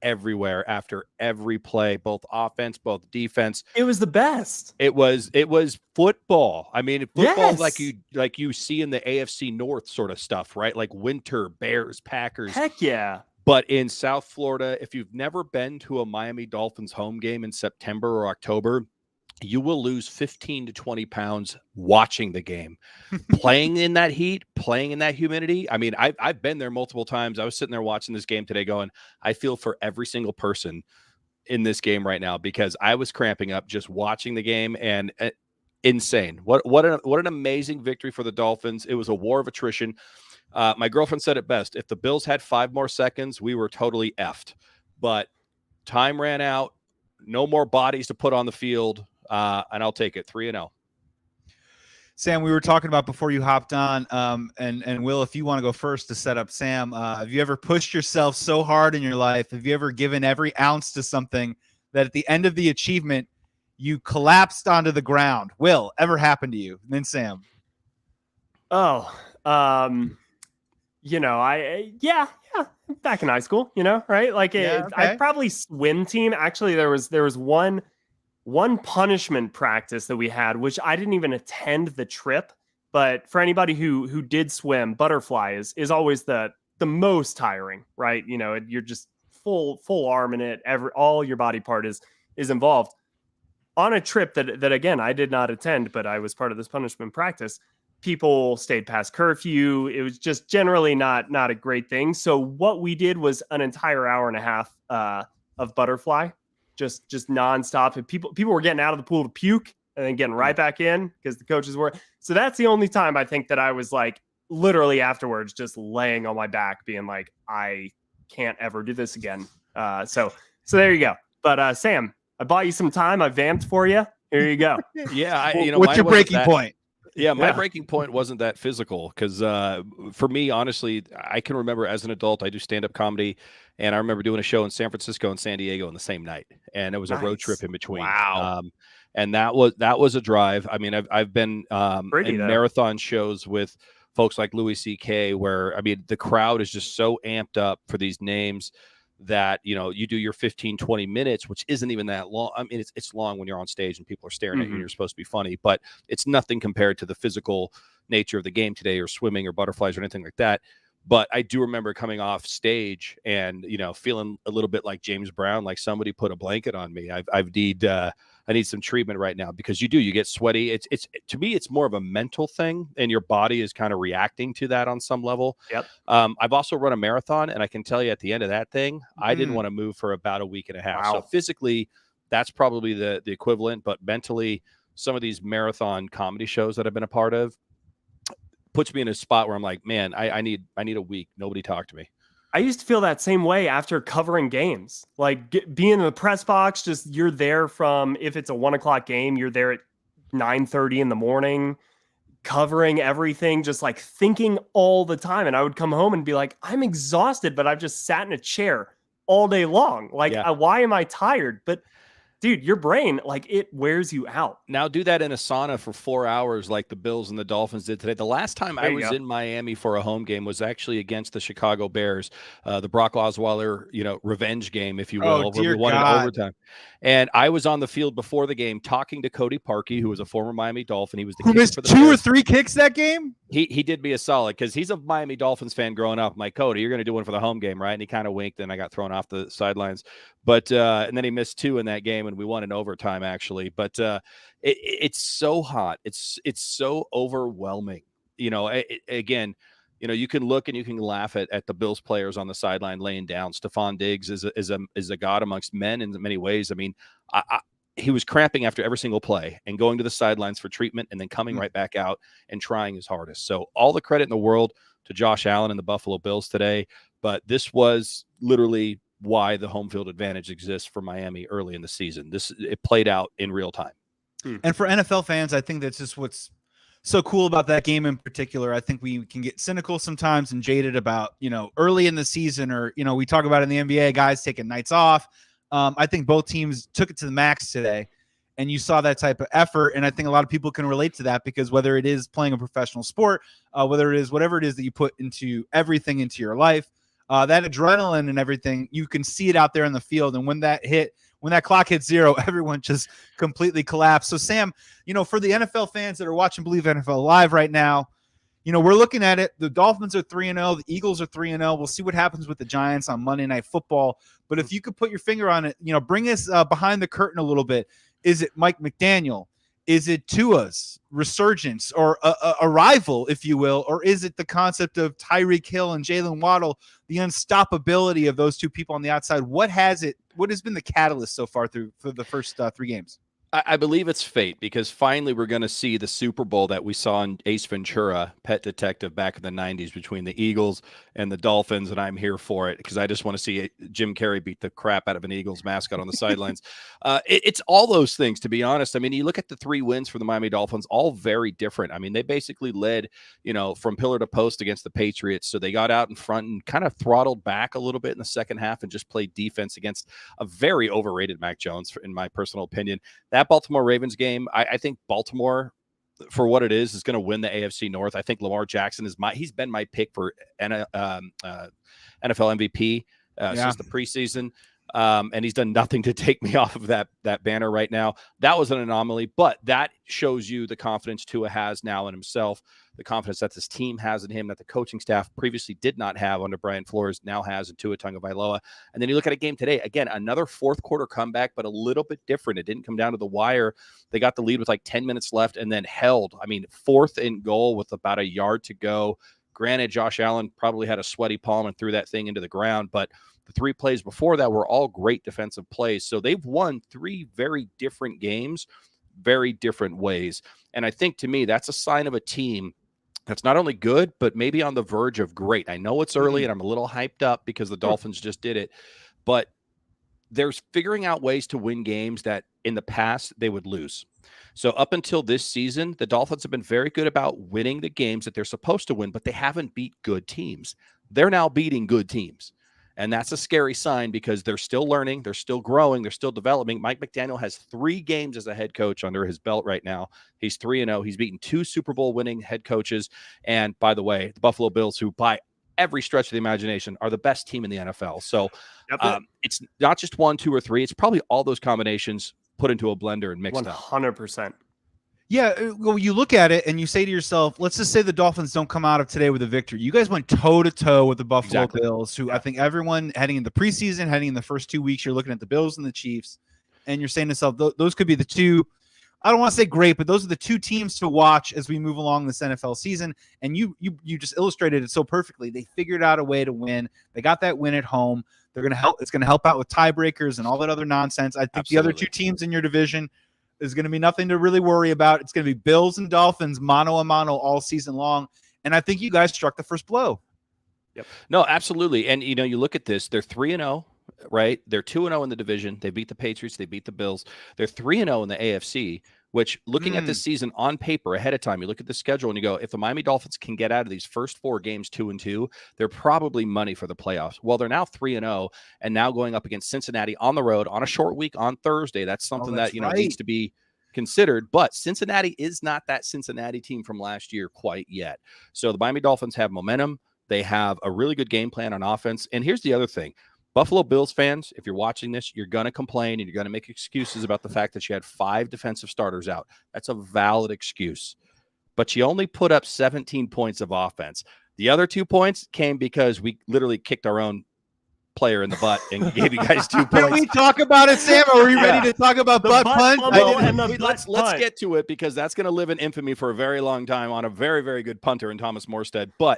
everywhere after every play, both offense, both defense. It was the best. It was football. I mean, football Yes. like you see in the AFC North sort of stuff, right? Like winter, Bears, Packers. Heck yeah. But in South Florida, if you've never been to a Miami Dolphins home game in September or October, you will lose 15 to 20 pounds watching the game, playing in that heat, playing in that humidity. I mean, I've been there multiple times. I was sitting there watching this game today going, I feel for every single person in this game right now, because I was cramping up just watching the game, and insane. What an amazing victory for the Dolphins. It was a war of attrition. My girlfriend said it best. If the Bills had 5 more seconds, we were totally effed. But time ran out. No more bodies to put on the field. And I'll take it 3-0. Sam, we were talking about before you hopped on, and Will, if you want to go first to set up Sam, have you ever pushed yourself so hard in your life? Have you ever given every ounce to something that at the end of the achievement, you collapsed onto the ground? Will, ever happened to you? And then Sam. Oh, you know, yeah, back in high school, you know, right? Like I probably swim team. Actually, there was one punishment practice that we had, which I didn't even attend the trip. But for anybody who did swim, butterfly is always the most tiring, right? You know, you're just full arm in it. All your body part is involved. On a trip that again I did not attend, but I was part of this punishment practice. People stayed past curfew. It was just generally not a great thing. So what we did was an entire hour and a half of butterfly. Just nonstop. And people were getting out of the pool to puke and then getting right back in because the coaches were. So that's the only time I think that I was like literally afterwards just laying on my back being like, I can't ever do this again. So there you go. But Sam, I bought you some time. I vamped for you. Here you go. Yeah. What's your breaking point? Yeah, my breaking point wasn't that physical because for me, honestly, I can remember as an adult, I do stand-up comedy, and I remember doing a show in San Francisco and San Diego on the same night, and it was a road trip in between. Wow. And that was a drive. I mean, I've been in marathon shows with folks like Louis C.K. where, I mean, the crowd is just so amped up for these names that, you know, you do your 15, 20 minutes, which isn't even that long. I mean, it's long when you're on stage and people are staring at you and you're supposed to be funny, but it's nothing compared to the physical nature of the game today or swimming or butterflies or anything like that. But I do remember coming off stage and, feeling a little bit like James Brown, like somebody put a blanket on me. I need some treatment right now, because you get sweaty. It's to me, it's more of a mental thing, and your body is kind of reacting to that on some level. Yep. I've also run a marathon, and I can tell you at the end of that thing, I didn't want to move for about a week and a half. Wow. So physically, that's probably the equivalent, but mentally, some of these marathon comedy shows that I've been a part of puts me in a spot where I'm like, man, I need a week. Nobody talk to me. I used to feel that same way after covering games, like being in the press box. Just you're there from, if it's a 1 o'clock game, you're there at 9:30 in the morning, covering everything, just like thinking all the time. And I would come home and be like, I'm exhausted, but I've just sat in a chair all day long. Like, why am I tired? But dude, your brain, like, it wears you out. Now do that in a sauna for 4 hours like the Bills and the Dolphins did today. The last time I was in Miami for a home game was actually against the Chicago Bears, the Brock Osweiler, revenge game, if you will, where we won in overtime. And I was on the field before the game talking to Cody Parkey, who was a former Miami Dolphin. He was the who missed 2 or 3 kicks that game. He did me a solid, because he's a Miami Dolphins fan growing up. I'm like, Cody, you're going to do one for the home game, right? And he kind of winked, and I got thrown off the sidelines. But and then he missed 2 in that game, and we won in overtime, actually. But it's so hot. It's so overwhelming. Again, you can look and you can laugh at the Bills players on the sideline laying down. Stephon Diggs is a god amongst men in many ways. I mean, he was cramping after every single play and going to the sidelines for treatment and then coming right back out and trying his hardest. So all the credit in the world to Josh Allen and the Buffalo Bills today. But this was literally why the home field advantage exists for Miami early in the season. It played out in real time. And for NFL fans, I think that's just what's so cool about that game in particular. I think we can get cynical sometimes and jaded about, early in the season, or, we talk about in the NBA, guys taking nights off. I think both teams took it to the max today, and you saw that type of effort. And I think a lot of people can relate to that, because whether it is playing a professional sport, whether it is whatever it is that you put into everything into your life, that adrenaline and everything, you can see it out there in the field. And when that clock hits 0, everyone just completely collapsed. So Sam, for the NFL fans that are watching Bleav NFL Live right now, we're looking at it. The Dolphins are 3-0. The Eagles are 3-0. We'll see what happens with the Giants on Monday Night Football. But if you could put your finger on it, bring us behind the curtain a little bit. Is it Mike McDaniel? Is it Tua's resurgence, or a rival, if you will? Or is it the concept of Tyreek Hill and Jalen Waddle, the unstoppability of those two people on the outside? What has been the catalyst so far for the first 3 games? I Bleav it's fate, because finally we're going to see the Super Bowl that we saw in Ace Ventura, Pet Detective, back in the 90s between the Eagles and the Dolphins, and I'm here for it, because I just want to see Jim Carrey beat the crap out of an Eagles mascot on the sidelines. It's all those things, to be honest. I mean, you look at the 3 wins for the Miami Dolphins, all very different. I mean, they basically led, from pillar to post against the Patriots, so they got out in front and kind of throttled back a little bit in the second half and just played defense against a very overrated Mac Jones, in my personal opinion. That Baltimore Ravens game, I think Baltimore, for what it is going to win the AFC North. I think Lamar Jackson he's been my pick for NFL MVP since the preseason. And he's done nothing to take me off of that banner right now. That was an anomaly, but that shows you the confidence Tua has now in himself, the confidence that this team has in him, that the coaching staff previously did not have under Brian Flores, now has in Tua Tagovailoa. And then you look at a game today, again, another fourth quarter comeback, but a little bit different. It didn't come down to the wire. They got the lead with like 10 minutes left and then held. I mean, 4th and goal with about a yard to go. Granted, Josh Allen probably had a sweaty palm and threw that thing into the ground, but the 3 plays before that were all great defensive plays. So they've won 3 very different games, very different ways. And I think, to me, that's a sign of a team that's not only good, but maybe on the verge of great. I know it's early and I'm a little hyped up because the Dolphins just did it, but there's figuring out ways to win games that in the past they would lose. So up until this season, the Dolphins have been very good about winning the games that they're supposed to win, but they haven't beat good teams. They're now beating good teams. And that's a scary sign, because they're still learning, they're still growing, they're still developing. Mike McDaniel has 3 games as a head coach under his belt right now. He's 3-0. He's beaten 2 Super Bowl winning head coaches. And by the way, the Buffalo Bills, who by every stretch of the imagination are the best team in the NFL. So it's not just 1, 2, or 3. It's probably all those combinations put into a blender and mixed 100%. Yeah, well, you look at it and you say to yourself, let's just say the Dolphins don't come out of today with a victory. You guys went toe-to-toe with the Buffalo Bills, who I think everyone heading into preseason, heading in the first 2 weeks, you're looking at the Bills and the Chiefs, and you're saying to yourself, those could be the two, I don't want to say great, but those are the two teams to watch as we move along this NFL season. And you just illustrated it so perfectly. They figured out a way to win. They got that win at home. They're going to help. It's going to help out with tiebreakers and all that other nonsense. I think the other two teams in your division is going to be nothing to really worry about. It's going to be Bills and Dolphins mano a mano all season long. And I think you guys struck the first blow. Yep. No, absolutely. And, you look at this, they're 3-0, right? They're 2-0 in the division. They beat the Patriots. They beat the Bills. They're 3-0 in the AFC, which looking at this season on paper ahead of time, you look at the schedule and you go, if the Miami Dolphins can get out of these first 4 games 2-2, they're probably money for the playoffs. Well, they're now 3-0 and now going up against Cincinnati on the road on a short week on Thursday. That's something that, needs to be considered, but Cincinnati is not that Cincinnati team from last year quite yet. So the Miami Dolphins have momentum. They have a really good game plan on offense. And here's the other thing. Buffalo Bills fans, if you're watching this, you're going to complain and you're going to make excuses about the fact that you had 5 defensive starters out. That's a valid excuse. But you only put up 17 points of offense. The other 2 points came because we literally kicked our own player in the butt and gave you guys 2 points. Can we talk about it, Sam? Are we ready to talk about butt punt? Let's get to it because that's going to live in infamy for a very long time on a very, very good punter in Thomas Morstead. But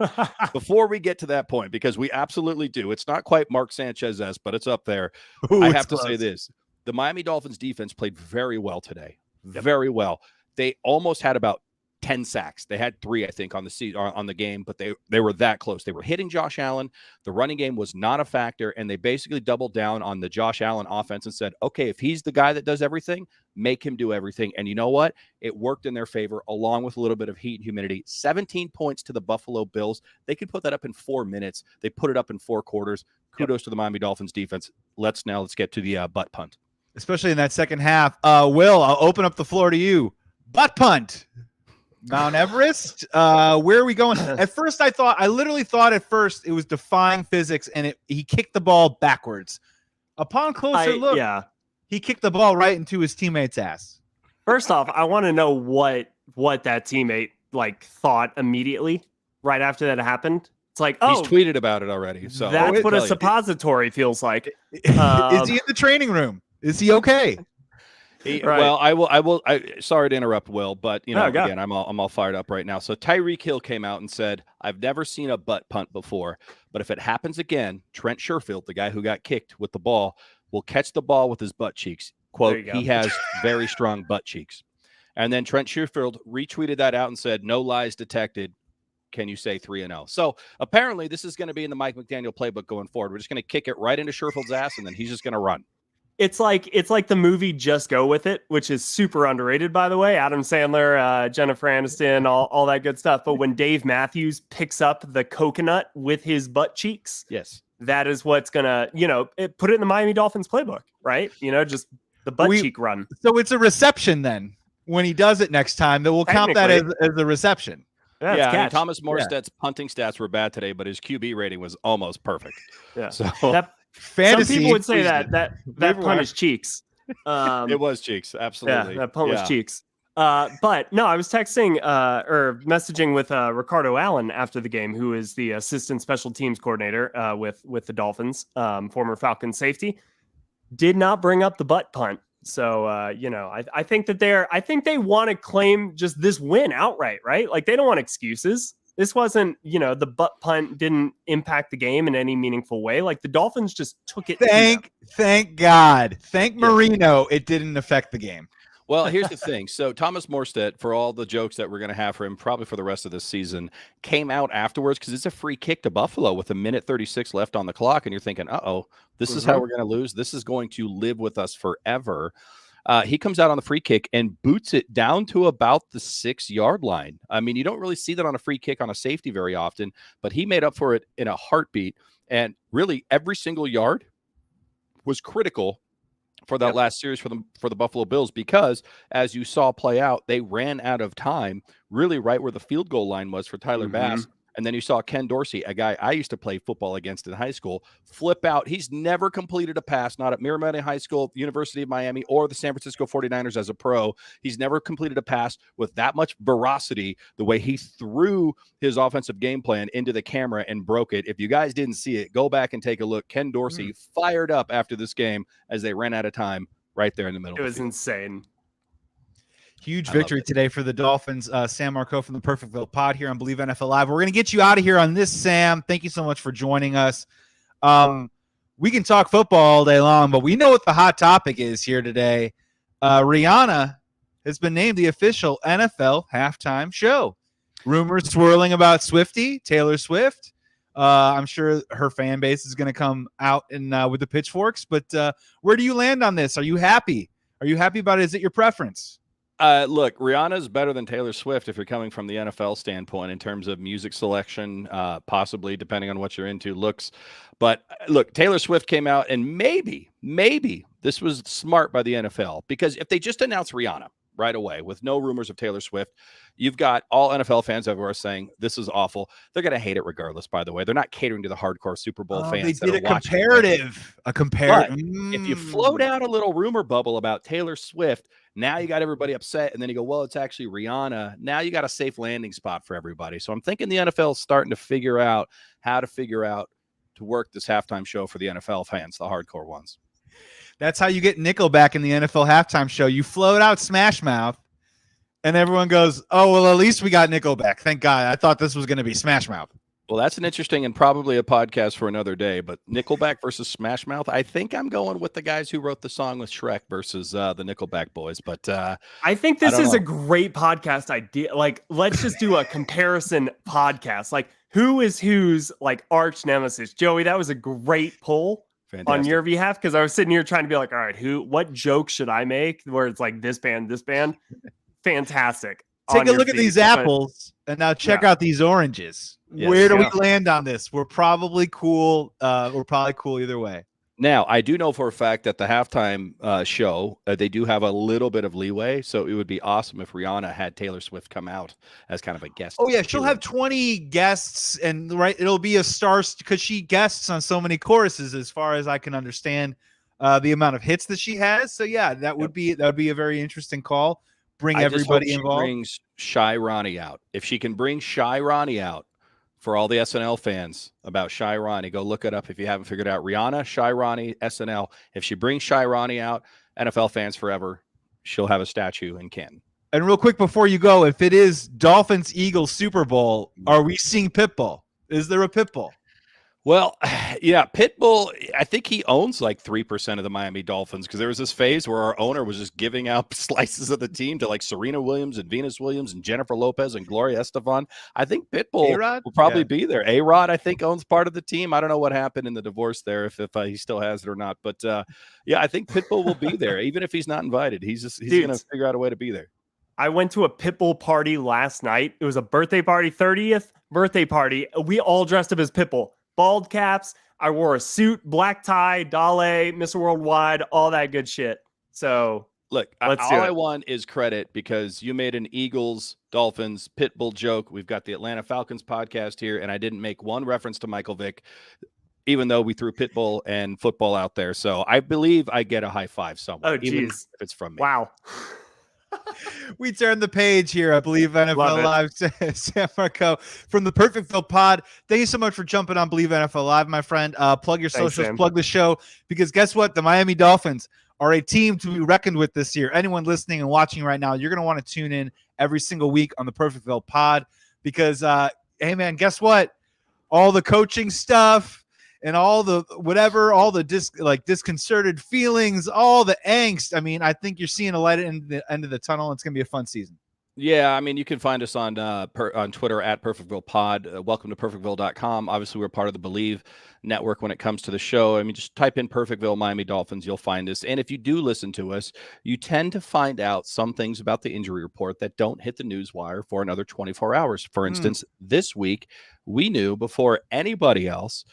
before we get to that point, because we absolutely do, it's not quite Mark Sanchez-esque, but it's up there. I have to say this. The Miami Dolphins defense played very well today. Very well. They almost had about 10 sacks. They had 3, I think, on the game, but they were that close. They were hitting Josh Allen. The running game was not a factor, and they basically doubled down on the Josh Allen offense and said, okay, if he's the guy that does everything, make him do everything. And you know what? It worked in their favor, along with a little bit of heat and humidity. 17 points to the Buffalo Bills. They could put that up in 4 minutes. They put it up in 4 quarters. Kudos to the Miami Dolphins defense. Let's get to the butt punt. Especially in that second half. Will, I'll open up the floor to you. Butt punt. Mount Everest. Where are we going? At first, I literally thought at first it was defying physics, and he kicked the ball backwards. Upon closer look, he kicked the ball right into his teammate's ass. First off, I want to know what that teammate thought immediately right after that happened. It's like, he's tweeted about it already. So that's what a suppository feels like. Is he in the training room? Is he okay? Right. Well, I will. Sorry to interrupt, Will, but again, I'm all fired up right now. So Tyreek Hill came out and said, "I've never seen a butt punt before, but if it happens again, Trent Sherfield, the guy who got kicked with the ball, will catch the ball with his butt cheeks." Quote: "He has very strong butt cheeks." And then Trent Sherfield retweeted that out and said, "No lies detected. Can you say 3-0?" So apparently, this is going to be in the Mike McDaniel playbook going forward. We're just going to kick it right into Sherfield's ass, and then he's just going to run. It's like the movie Just Go With It, which is super underrated, by the way. Adam Sandler, Jennifer Aniston, all that good stuff. But when Dave Matthews picks up the coconut with his butt cheeks, yes, that is what's gonna, put it in the Miami Dolphins playbook, right? Just the butt cheek run. So it's a reception then. When he does it next time, that we'll count that as a reception. Yeah, Thomas Morstead's punting stats were bad today, but his QB rating was almost perfect. Yeah, so fantasy. Some people would say that punt is cheeks. It was cheeks, absolutely. Yeah, that punt was cheeks. But no, I was texting or messaging with Ricardo Allen after the game, who is the assistant special teams coordinator with the Dolphins, former Falcons safety. Did not bring up the butt punt. So I think they want to claim just this win outright, right? Like they don't want excuses. This wasn't, the butt punt didn't impact the game in any meaningful way. Like the Dolphins just took it. Thank God. Thank Marino. It didn't affect the game. Well, here's the thing. So Thomas Morstead, for all the jokes that we're going to have for him, probably for the rest of this season, came out afterwards because it's a free kick to Buffalo with 1:36 left on the clock. And you're thinking, this is how we're going to lose. This is going to live with us forever. He comes out on the free kick and boots it down to about the 6-yard line. I mean, you don't really see that on a free kick on a safety very often, but he made up for it in a heartbeat. And really, every single yard was critical for that last series for the Buffalo Bills, because as you saw play out, they ran out of time really right where the field goal line was for Tyler Bass. And then you saw Ken Dorsey, a guy I used to play football against in high school, flip out. He's never completed a pass, not at Miramar High School, University of Miami, or the San Francisco 49ers as a pro. He's never completed a pass with that much veracity, the way he threw his offensive game plan into the camera and broke it. If you guys didn't see it, go back and take a look. Ken Dorsey fired up after this game as they ran out of time right there in the middle. It was insane. Huge victory today for the Dolphins. Sam Marcoux from the Perfectville Pod here on Bleav NFL Live. We're going to get you out of here on this, Sam. Thank you so much for joining us. We can talk football all day long, but we know what the hot topic is here today. Rihanna has been named the official NFL halftime show. Rumors swirling about Swiftie, Taylor Swift. I'm sure her fan base is going to come out and with the pitchforks. But where do you land on this? Are you happy? Are you happy about it? Is it your preference? Look, Rihanna's better than Taylor Swift if you're coming from the NFL standpoint in terms of music selection, possibly depending on what you're into, looks. But look, Taylor Swift came out, and maybe this was smart by the NFL, because if they just announce Rihanna right away with no rumors of Taylor Swift, you've got all NFL fans everywhere saying this is awful. They're going to hate it regardless, by the way. They're not catering to the hardcore Super Bowl fans. They did a comparative. If you float out a little rumor bubble about Taylor Swift, now you got everybody upset, and then you go, well, it's actually Rihanna. Now you got a safe landing spot for everybody. So I'm thinking the NFL is starting to figure out how to work this halftime show for the NFL fans, the hardcore ones. That's how you get Nickelback in the NFL halftime show. You float out Smash Mouth, and everyone goes, oh, well, at least we got Nickelback. Thank God. I thought this was going to be Smash Mouth. Well, that's an interesting and probably a podcast for another day. But Nickelback versus Smash Mouth, I think I'm going with the guys who wrote the song with Shrek versus the Nickelback boys. But I think this is a great podcast idea. Like, let's just do a comparison podcast. Like, who is whose like arch nemesis? Joey, that was a great poll. Fantastic. On your behalf, because I was sitting here trying to be like, all right, what joke should I make where it's like this band? Fantastic. Take a look at these apples and now check out these oranges. Yes, where do we land on this? We're probably cool. We're probably cool either way. Now, I do know for a fact that the halftime show, they do have a little bit of leeway. So it would be awesome if Rihanna had Taylor Swift come out as kind of a guest. Oh, yeah. She'll have 20 guests, and it'll be a star because she guests on so many choruses, as far as I can understand the amount of hits that she has. So, yeah, that would be a very interesting call. Bring everybody involved. Brings Shy Ronnie out. If she can bring Shy Ronnie out, for all the SNL fans about Shy Ronnie, go look it up if you haven't figured out. Rihanna, Shy Ronnie, SNL. If she brings Shy Ronnie out, NFL fans forever, she'll have a statue in Canton. And real quick before you go, if it is Dolphins-Eagles Super Bowl, are we seeing Pitbull? Is there a Pitbull? Well, yeah, Pitbull, I think he owns like 3% of the Miami Dolphins, because there was this phase where our owner was just giving out slices of the team to like Serena Williams and Venus Williams and Jennifer Lopez and Gloria Estefan. I think Pitbull will probably be there. A-Rod, I think, owns part of the team. I don't know what happened in the divorce there, if he still has it or not. But yeah, I think Pitbull will be there, even if he's not invited. He's going to figure out a way to be there. I went to a Pitbull party last night. It was a birthday party, 30th birthday party. We all dressed up as Pitbull. Bald caps. I wore a suit, black tie, Dale, Mr. Worldwide, all that good shit. So look, all I want is credit, because you made an Eagles, Dolphins, Pitbull joke. We've got the Atlanta Falcons podcast here, and I didn't make one reference to Michael Vick, even though we threw Pitbull and football out there. So I Bleav I get a high five somewhere, even if it's from me. Wow. We turn the page here. I Bleav NFL Live. Sam Marcoux from the Perfectville Pod. Thank you so much for jumping on Bleav NFL Live, my friend. Plug your socials, Sam. Plug the show, because guess what? The Miami Dolphins are a team to be reckoned with this year. Anyone listening and watching right now, you're going to want to tune in every single week on the Perfectville Pod, because, hey, man, guess what? All the coaching stuff and all the whatever, all the disconcerted feelings, all the angst. I mean, I think you're seeing a light at the end of the tunnel. It's going to be a fun season. Yeah, I mean, you can find us on Twitter at Perfectville Pod. Welcome to Perfectville.com. Obviously, we're part of the Bleav network when it comes to the show. I mean, just type in Perfectville Miami Dolphins, you'll find us. And if you do listen to us, you tend to find out some things about the injury report that don't hit the news wire for another 24 hours. For instance, this week, we knew before anybody else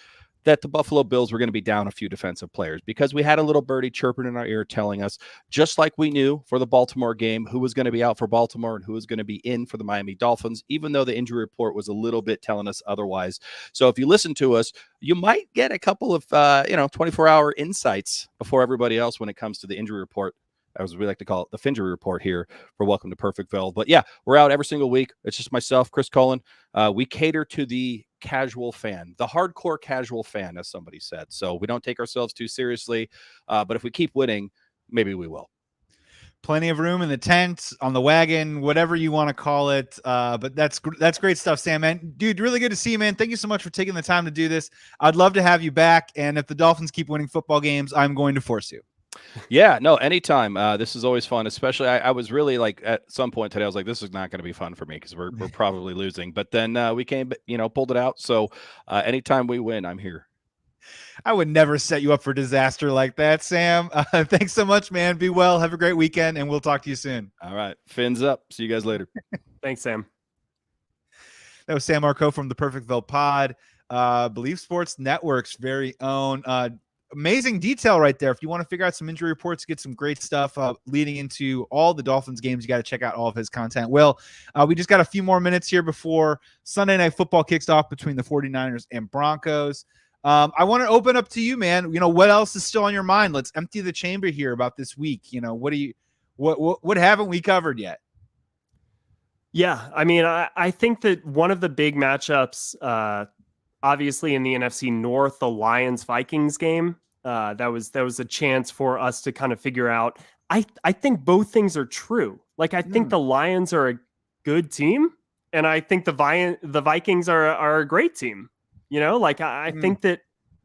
that the Buffalo Bills were going to be down a few defensive players because we had a little birdie chirping in our ear telling us, just like we knew for the Baltimore game, who was going to be out for Baltimore and who was going to be in for the Miami Dolphins, even though the injury report was a little bit telling us otherwise. So if you listen to us, you might get a couple of 24-hour insights before everybody else when it comes to the injury report, as we like to call it, the Finjury report here for Welcome to Perfectville. But yeah, we're out every single week. It's just myself, Chris Cullen. We cater to the casual fan, the hardcore casual fan, as somebody said. So we don't take ourselves too seriously. But if we keep winning, maybe we will. Plenty of room in the tent, on the wagon, whatever you want to call it. But that's great stuff, Sam, man. Dude, really good to see you, man. Thank you so much for taking the time to do this. I'd love to have you back. And if the Dolphins keep winning football games, I'm going to force you. Yeah, no, anytime. This is always fun, especially I was really like at some point today, I was like, this is not going to be fun for me because we're probably losing. But then we came, pulled it out. So anytime we win, I'm here. I would never set you up for disaster like that, Sam. Thanks so much, man. Be well. Have a great weekend, and we'll talk to you soon. All right. Fins up. See you guys later. Thanks, Sam. That was Sam Marcoux from the Perfectville Pod, Bleav Sports Network's very own. Amazing detail right there. If you want to figure out some injury reports, get some great stuff leading into all the Dolphins games, you got to check out all of his content. Well, we just got a few more minutes here before Sunday Night Football kicks off between the 49ers and Broncos. I want to open up to you, man. What else is still on your mind? Let's empty the chamber here about this week. What haven't we covered yet? Yeah, I mean, I think that one of the big matchups, obviously in the NFC North, the Lions-Vikings game, that was a chance for us to kind of figure out. I think both things are true. Like, I think the Lions are a good team, and I think the Vikings are a great team. I think that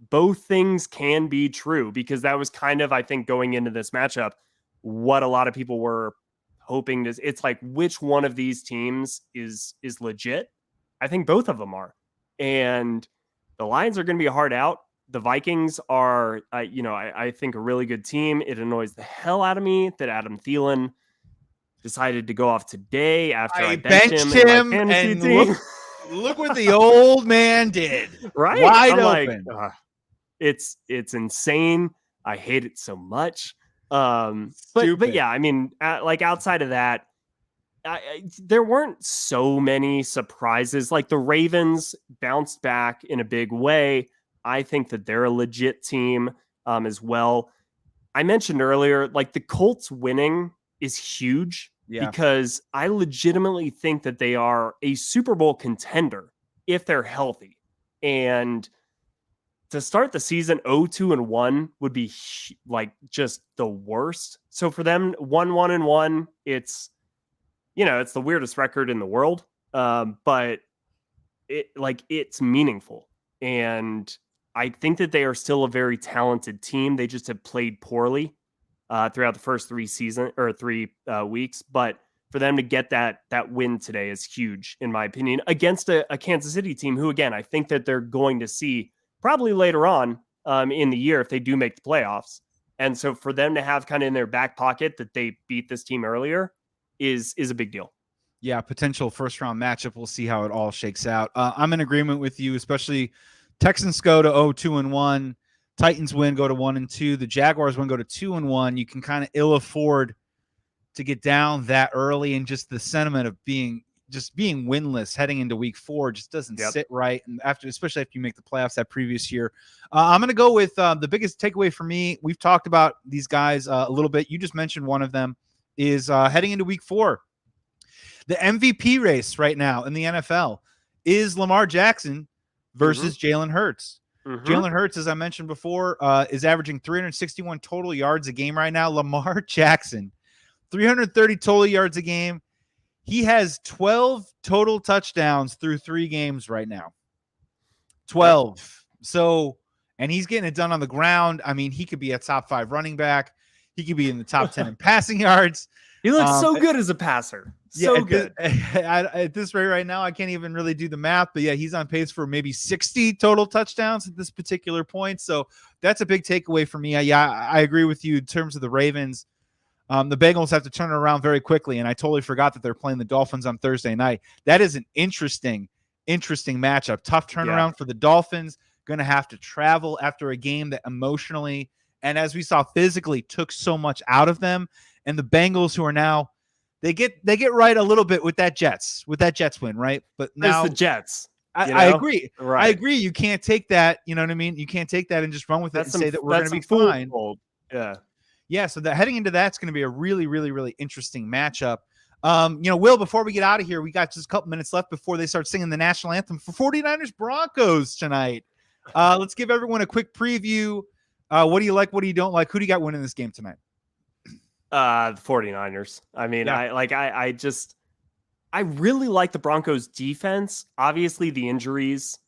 both things can be true because that was kind of, I think, going into this matchup, what a lot of people were hoping to. It's like, which one of these teams is legit? I think both of them are. And the Lions are going to be a hard out. The Vikings are, I think, a really good team. It annoys the hell out of me that Adam Thielen decided to go off today after I benched him and look what the old man did. Right? Wide I'm open. Like, it's insane. I hate it so much. But yeah, I mean, outside of that, there weren't so many surprises. Like the Ravens bounced back in a big way. I think that they're a legit team as well. I mentioned earlier, like the Colts winning is huge because I legitimately think that they are a Super Bowl contender if they're healthy. And to start the season 0-2-1 would be like just the worst. So for them, 1-1-1, it's the weirdest record in the world. But it's meaningful. And I think that they are still a very talented team. They just have played poorly throughout the first 3 weeks. But for them to get that win today is huge, in my opinion, against a Kansas City team who, again, I think that they're going to see probably later on in the year if they do make the playoffs. And so for them to have kind of in their back pocket that they beat this team earlier is a big deal. Yeah, potential first-round matchup. We'll see how it all shakes out. I'm in agreement with you, especially Texans go to 0-2-1. Titans win, go to 1-2. The Jaguars win, go to 2-1. You can kind of ill afford to get down that early, and just the sentiment of being winless heading into week 4 just doesn't sit right. And especially if you make the playoffs that previous year, I'm going to go with the biggest takeaway for me. We've talked about these guys a little bit. You just mentioned one of them is heading into week 4. The MVP race right now in the NFL is Lamar Jackson versus Jalen Hurts. Jalen Hurts, as I mentioned before, is averaging 361 total yards a game right now. Lamar Jackson, 330 total yards a game. He has 12 total touchdowns through 3 games right now. 12. So, and he's getting it done on the ground. I mean, he could be a top 5 running back. He could be in the top 10 in passing yards. He looks so good as a passer. So good. At this rate right now, I can't even really do the math, but yeah, he's on pace for maybe 60 total touchdowns at this particular point. So that's a big takeaway for me. I agree with you in terms of the Ravens. The Bengals have to turn it around very quickly, and I totally forgot that they're playing the Dolphins on Thursday night. That is an interesting matchup. Tough turnaround for the Dolphins. going to have to travel after a game that emotionally and as we saw physically took so much out of them. And the Bengals, who are now they get right a little bit with that Jets win, right? But now it's the Jets. I agree. Right. I agree. You can't take that. You know what I mean? You can't take that and just run with it and say that we're going to be fine. Yeah. Yeah. So that heading into that's going to be a really, really, really interesting matchup. Will, before we get out of here, we got just a couple minutes left before they start singing the national anthem for 49ers Broncos tonight. Let's give everyone a quick preview. What do you like? What do you don't like? Who do you got winning this game tonight? The 49ers. I mean, yeah. I really like the Broncos defense. Obviously the injuries,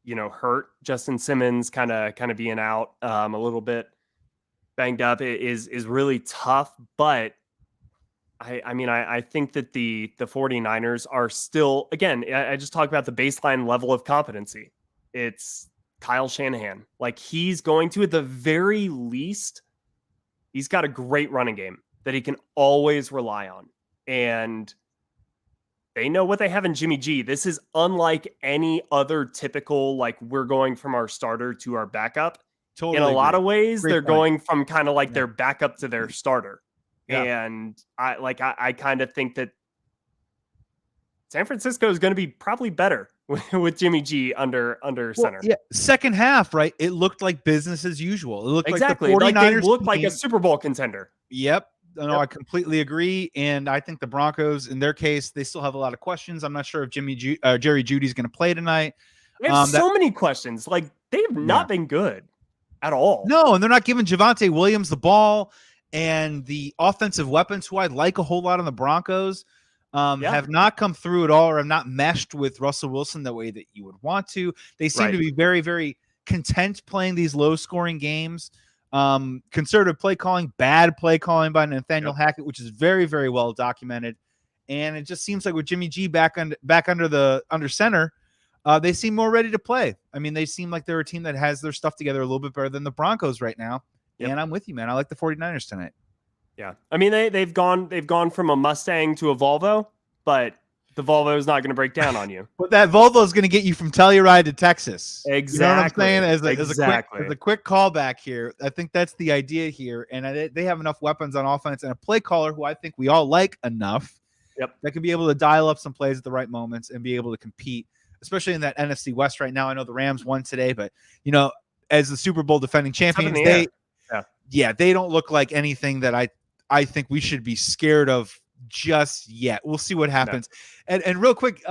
hurt. Justin Simmons kind of being out a little bit banged up is really tough, but I think that the 49ers are still, again, I just talked about the baseline level of competency. It's Kyle Shanahan. Like, he's going to, at the very least, he's got a great running game that he can always rely on. And they know what they have in Jimmy G. This is unlike any other typical, like, we're going from our starter to our backup. Totally in a lot of ways, Great they're point. going from kind of like their backup to their starter. Yeah. And I kind of think that San Francisco is going to be probably better with Jimmy G under center. Yeah, second half, right? It looked like business as usual. It looked exactly like the 49ers like they looked like team. a Super Bowl contender. Yep. No, Yep. I completely agree. And I think the Broncos, in their case, they still have a lot of questions. I'm not sure if Jerry Jeudy's going to play tonight. We have so many questions. Like, they've not been good at all. No, and they're not giving Javonte Williams the ball. And the offensive weapons, who I like a whole lot on the Broncos, have not come through at all, or have not meshed with Russell Wilson the way that you would want to. They seem to be very, very content playing these low-scoring games. Conservative play calling, bad play calling by Nathaniel Hackett, which is very, very well documented. And it just seems like with Jimmy G back under center, they seem more ready to play. I mean, they seem like they're a team that has their stuff together a little bit better than the Broncos right now. Yep. And I'm with you, man. I like the 49ers tonight. Yeah. I mean, they've gone from a Mustang to a Volvo, but the Volvo is not going to break down on you. But that Volvo is going to get you from Telluride to Texas. Exactly. You know what I'm saying? As a quick callback here, I think that's the idea here. And they have enough weapons on offense and a play caller who I think we all like enough that can be able to dial up some plays at the right moments and be able to compete, especially in that NFC West right now. I know the Rams won today, but, as the Super Bowl defending champions, they don't look like anything that I think we should be scared of just yet. We'll see what happens. No. And real quick,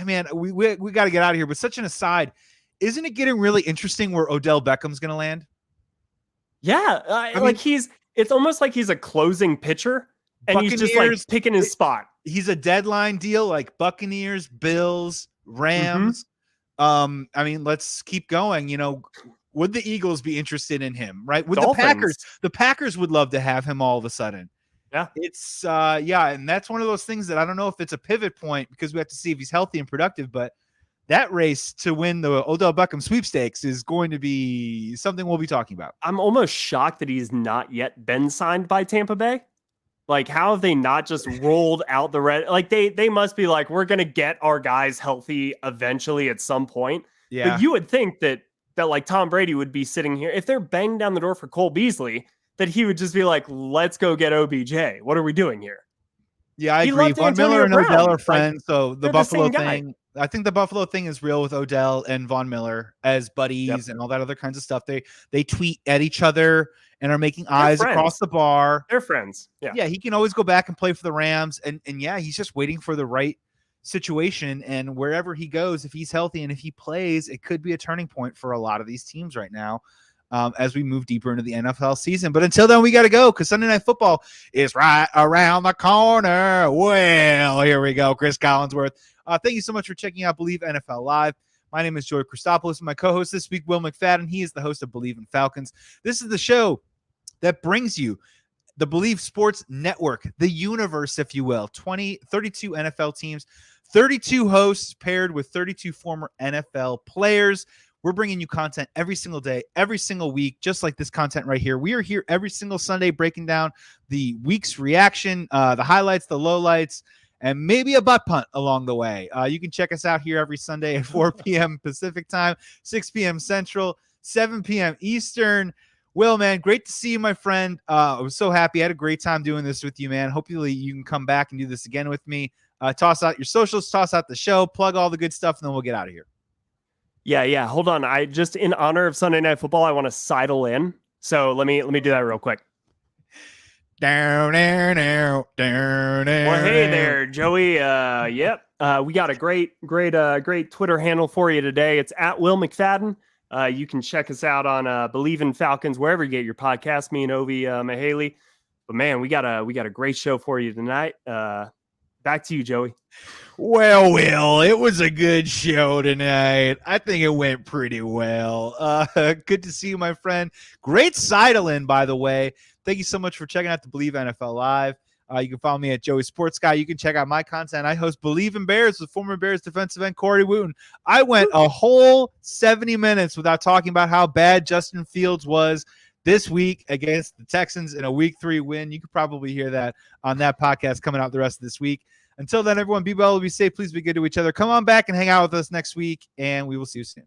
man, we got to get out of here. But such an aside, isn't it getting really interesting where Odell Beckham's going to land? Yeah, I mean, it's almost like he's a closing pitcher, and he's just like picking his spot. He's a deadline deal, like Buccaneers, Bills, Rams. I mean, let's keep going. Would the Eagles be interested in him, right? With Dolphins. The Packers would love to have him all of a sudden. Yeah. It's and that's one of those things that I don't know if it's a pivot point because we have to see if he's healthy and productive, but that race to win the Odell Beckham sweepstakes is going to be something we'll be talking about. I'm almost shocked that he's not yet been signed by Tampa Bay. Like, how have they not just rolled out the red? Like, they must be like, we're going to get our guys healthy eventually at some point. Yeah. But you would think that like Tom Brady would be sitting here, if they're banging down the door for Cole Beasley, that he would just be like, let's go get OBJ. What are we doing here? Yeah, I agree. Von Miller and Odell are friends. So the Buffalo thing, I think the Buffalo thing is real with Odell and Von Miller as buddies and all that other kinds of stuff. They tweet at each other and are making eyes across the bar. They're friends. Yeah, he can always go back and play for the Rams. And he's just waiting for the right situation, and wherever he goes, if he's healthy and if he plays, it could be a turning point for a lot of these teams right now as we move deeper into the NFL season. But until then, we got to go because Sunday Night Football is right around the corner. Well, here we go. Chris Collinsworth. Thank you so much for checking out Bleav NFL Live. My name is Joey Christopoulos, and my co-host this week, Will McFadden. He is the host of Bleav in Falcons. This is the show that brings you the Bleav Sports Network, the universe, if you will. 32 NFL teams, 32 hosts paired with 32 former NFL players. We're bringing you content every single day, every single week, just like this content right here. We are here every single Sunday breaking down the week's reaction, the highlights, the lowlights, and maybe a butt punt along the way. You can check us out here every Sunday at 4 p.m. Pacific time, 6 p.m. Central, 7 p.m. Eastern. Will, man, great to see you, my friend. I was so happy. I had a great time doing this with you, man. Hopefully you can come back and do this again with me. Toss out your socials, toss out the show, plug all the good stuff, and then we'll get out of here. Yeah. Hold on. I just, in honor of Sunday Night Football, I want to sidle in. So let me do that real quick. Down. Well, hey there, Joey. Yep. We got a great Twitter handle for you today. It's at Will McFadden. You can check us out on Bleav in Falcons, wherever you get your podcast, me and Ovi Mahaley. But man, we got a great show for you tonight. Back to you, Joey. Well, Will, it was a good show tonight. I think it went pretty well. Good to see you, my friend. Great sidle-in, by the way. Thank you so much for checking out the Bleav NFL Live. You can follow me at Joey Sports Guy. You can check out my content. I host Bleav in Bears with former Bears defensive end Corey Wooten. I went a whole 70 minutes without talking about how bad Justin Fields was this week against the Texans in a Week 3 win. You could probably hear that on that podcast coming out the rest of this week. Until then, everyone, be well, be safe. Please be good to each other. Come on back and hang out with us next week, and we will see you soon.